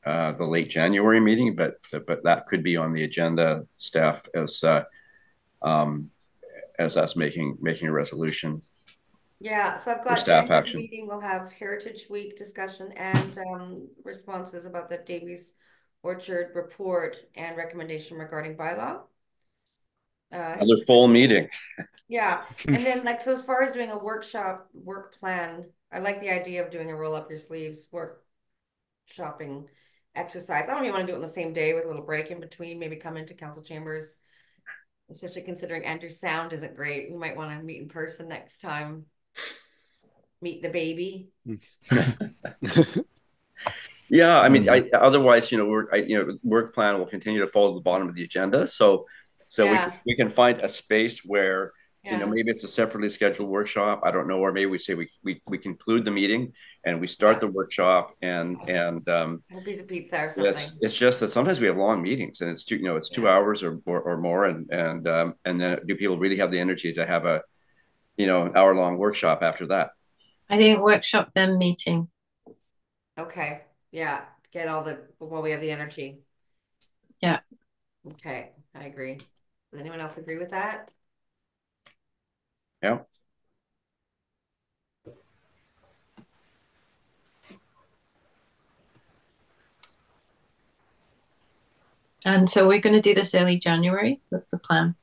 the late January meeting, but that could be on the agenda, staff, as us making a resolution. Yeah, so I've got staff January action. Meeting. We'll have Heritage Week discussion and responses about the Davies Orchard report and recommendation regarding bylaw. Another full meeting. Yeah, and then, like, so as far as doing a work plan, I like the idea of doing a roll up your sleeves workshopping exercise. I don't even want to do it on the same day with a little break in between. Maybe come into council chambers, especially considering Andrew's sound isn't great. We might want to meet in person next time. Meet the baby. Yeah, I mean, otherwise, work plan will continue to fall to the bottom of the agenda. So we can find a space where, you know, maybe it's a separately scheduled workshop. I don't know, or maybe we say we conclude the meeting and we start the workshop and a piece of pizza or something. It's just that sometimes we have long meetings and it's 2 hours or more, and then do people really have the energy to have a hour-long workshop after that. I think workshop then meeting. Okay, yeah, get all while we have the energy. Yeah. Okay, I agree. Does anyone else agree with that? Yeah. And so we're going to do this early January. That's the plan.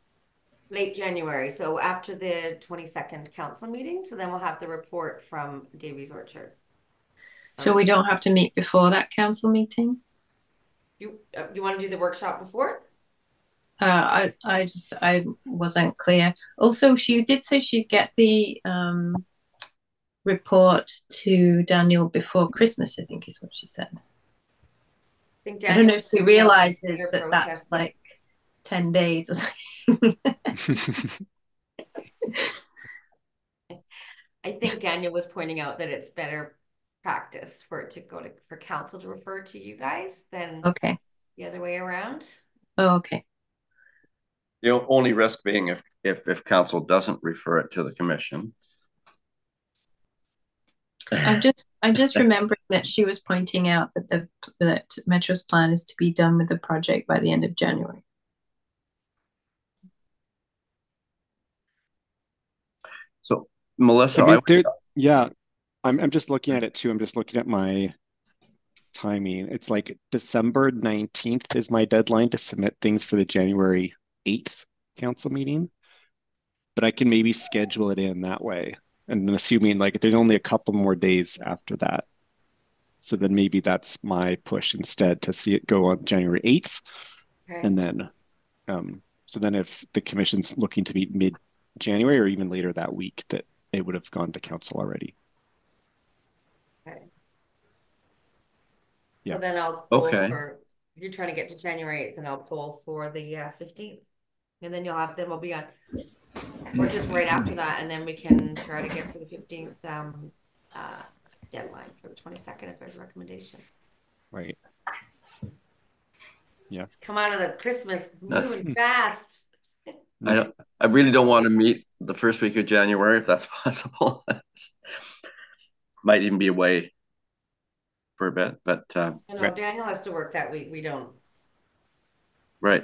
Late January, so after the 22nd council meeting, so then we'll have the report from Davies Orchard. So we don't have to meet before that council meeting? You want to do the workshop before? I wasn't clear. Also, she did say she'd get the report to Daniel before Christmas, I think is what she said. I don't know if she realizes that that's like 10 days or something. I think Daniel was pointing out that it's better practice for it to for council to refer to you guys than the other way around. Oh, okay. The only risk being if council doesn't refer it to the commission. I'm just remembering that she was pointing out that Metro's plan is to be done with the project by the end of January. So Melissa, I'm just looking at it too. I'm just looking at my timing. It's like December 19th is my deadline to submit things for the January 8th council meeting, but I can maybe schedule it in that way. And then assuming like there's only a couple more days after that. So then maybe that's my push instead, to see it go on January 8th. Okay. And then, so then if the commission's looking to meet mid-January or even later that week, that it would have gone to council already. Okay. Yeah. So then I'll pull for, if you're trying to get to January 8th, then I'll pull for the 15th. And then we'll be on, or just right after that, and then we can try to get for the 15th deadline for the 22nd if there's a recommendation. Right. Yeah. Come out of the Christmas moving fast. I really don't want to meet the first week of January if that's possible. Might even be away for a bit, but no, Daniel has to work that week. We don't. Right.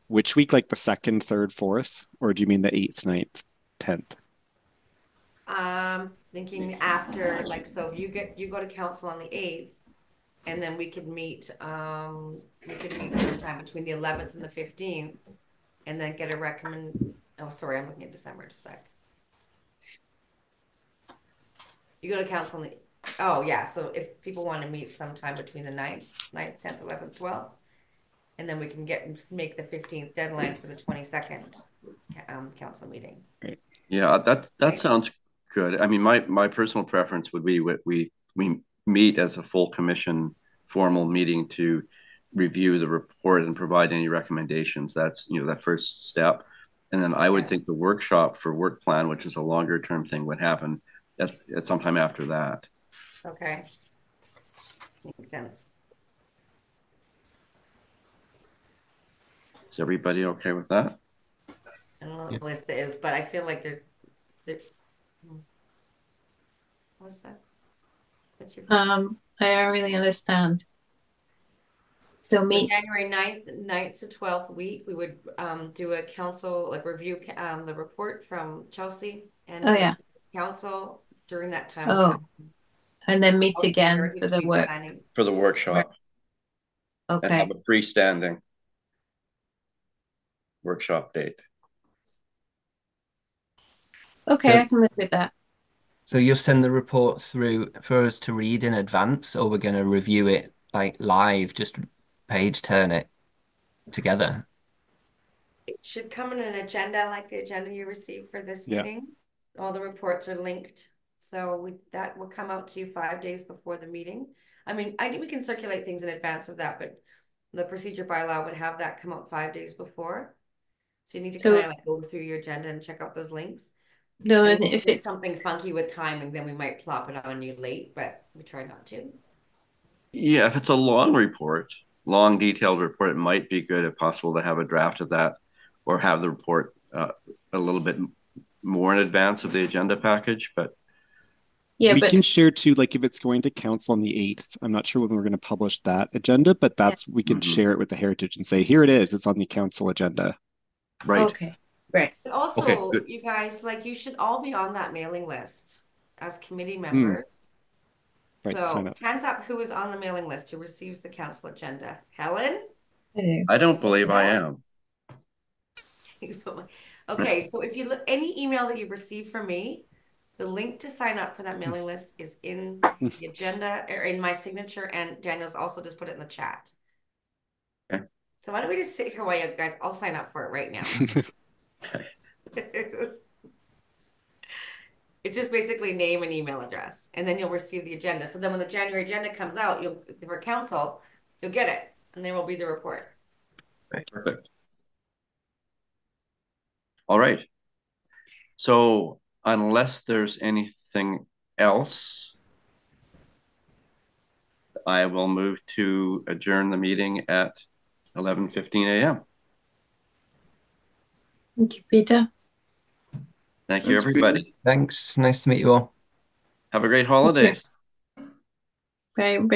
Which week, like the 2nd, 3rd, 4th, or do you mean the 8th, 9th, 10th? Thinking after, like, so if you go to council on the 8th, and then we could meet sometime between the 11th and the 15th, and then get a oh, sorry, I'm looking at December, just a sec. You go to council on the, oh yeah, so if people want to meet sometime between the 9th, 10th, 11th, 12th, and then we can make the 15th deadline for the 22nd council meeting. Right. Yeah, that sounds good. I mean, my personal preference would be we meet as a full commission formal meeting to review the report and provide any recommendations. That's that first step, and then I would think the workshop for work plan, which is a longer term thing, would happen at sometime after that. Okay, makes sense. Is everybody okay with that? I don't know what Melissa is, but I feel like they're what's that? What's your I don't really understand. So January 9th to 12th week, we would do a council, like review the report from Chelsea and council during that time. And then meet again for the for the workshop. Okay. And have a freestanding workshop date. Okay, I can live with that. So you'll send the report through for us to read in advance, or we're going to review it like live, just page turn it together? It should come in an agenda like the agenda you received for this meeting. All the reports are linked. So that will come out to you 5 days before the meeting. I mean, we can circulate things in advance of that, but the procedure bylaw would have that come out 5 days before. So you need to kind of like go through your agenda and check out those links. No, and if it's something funky with timing, then we might plop it on you late, but we try not to. Yeah, if it's a long detailed report, it might be good if possible to have a draft of that, or have the report a little bit more in advance of the agenda package, but Yeah, we but can share too, like if it's going to council on the 8th, I'm not sure when we're going to publish that agenda, but that's, we can share it with the Heritage and say, here it is, it's on the council agenda. right. okay, right. But also, Okay, good. you guys, like, you should all be on that mailing list as committee members. Right, So sign up. hands up who is on the mailing list, who receives the council agenda. Helen? I don't believe I am. Okay, so if you look, any email that you receive from me, the link to sign up for that mailing list is in the agenda or in my signature, and Daniel's also just put it in the chat. Okay. So why don't we just sit here while you guys, I'll sign up for it right now. It's just basically name and email address, and then you'll receive the agenda. So then when the January agenda comes out, you'll, for council, you'll get it, and there will be the report. Perfect. All right. So unless there's anything else, I will move to adjourn the meeting at 11:15 a.m. Thank you, Peter. Thank you, Thanks, everybody. Peter. Thanks. Nice to meet you all. Have a great holidays. Bye, everybody.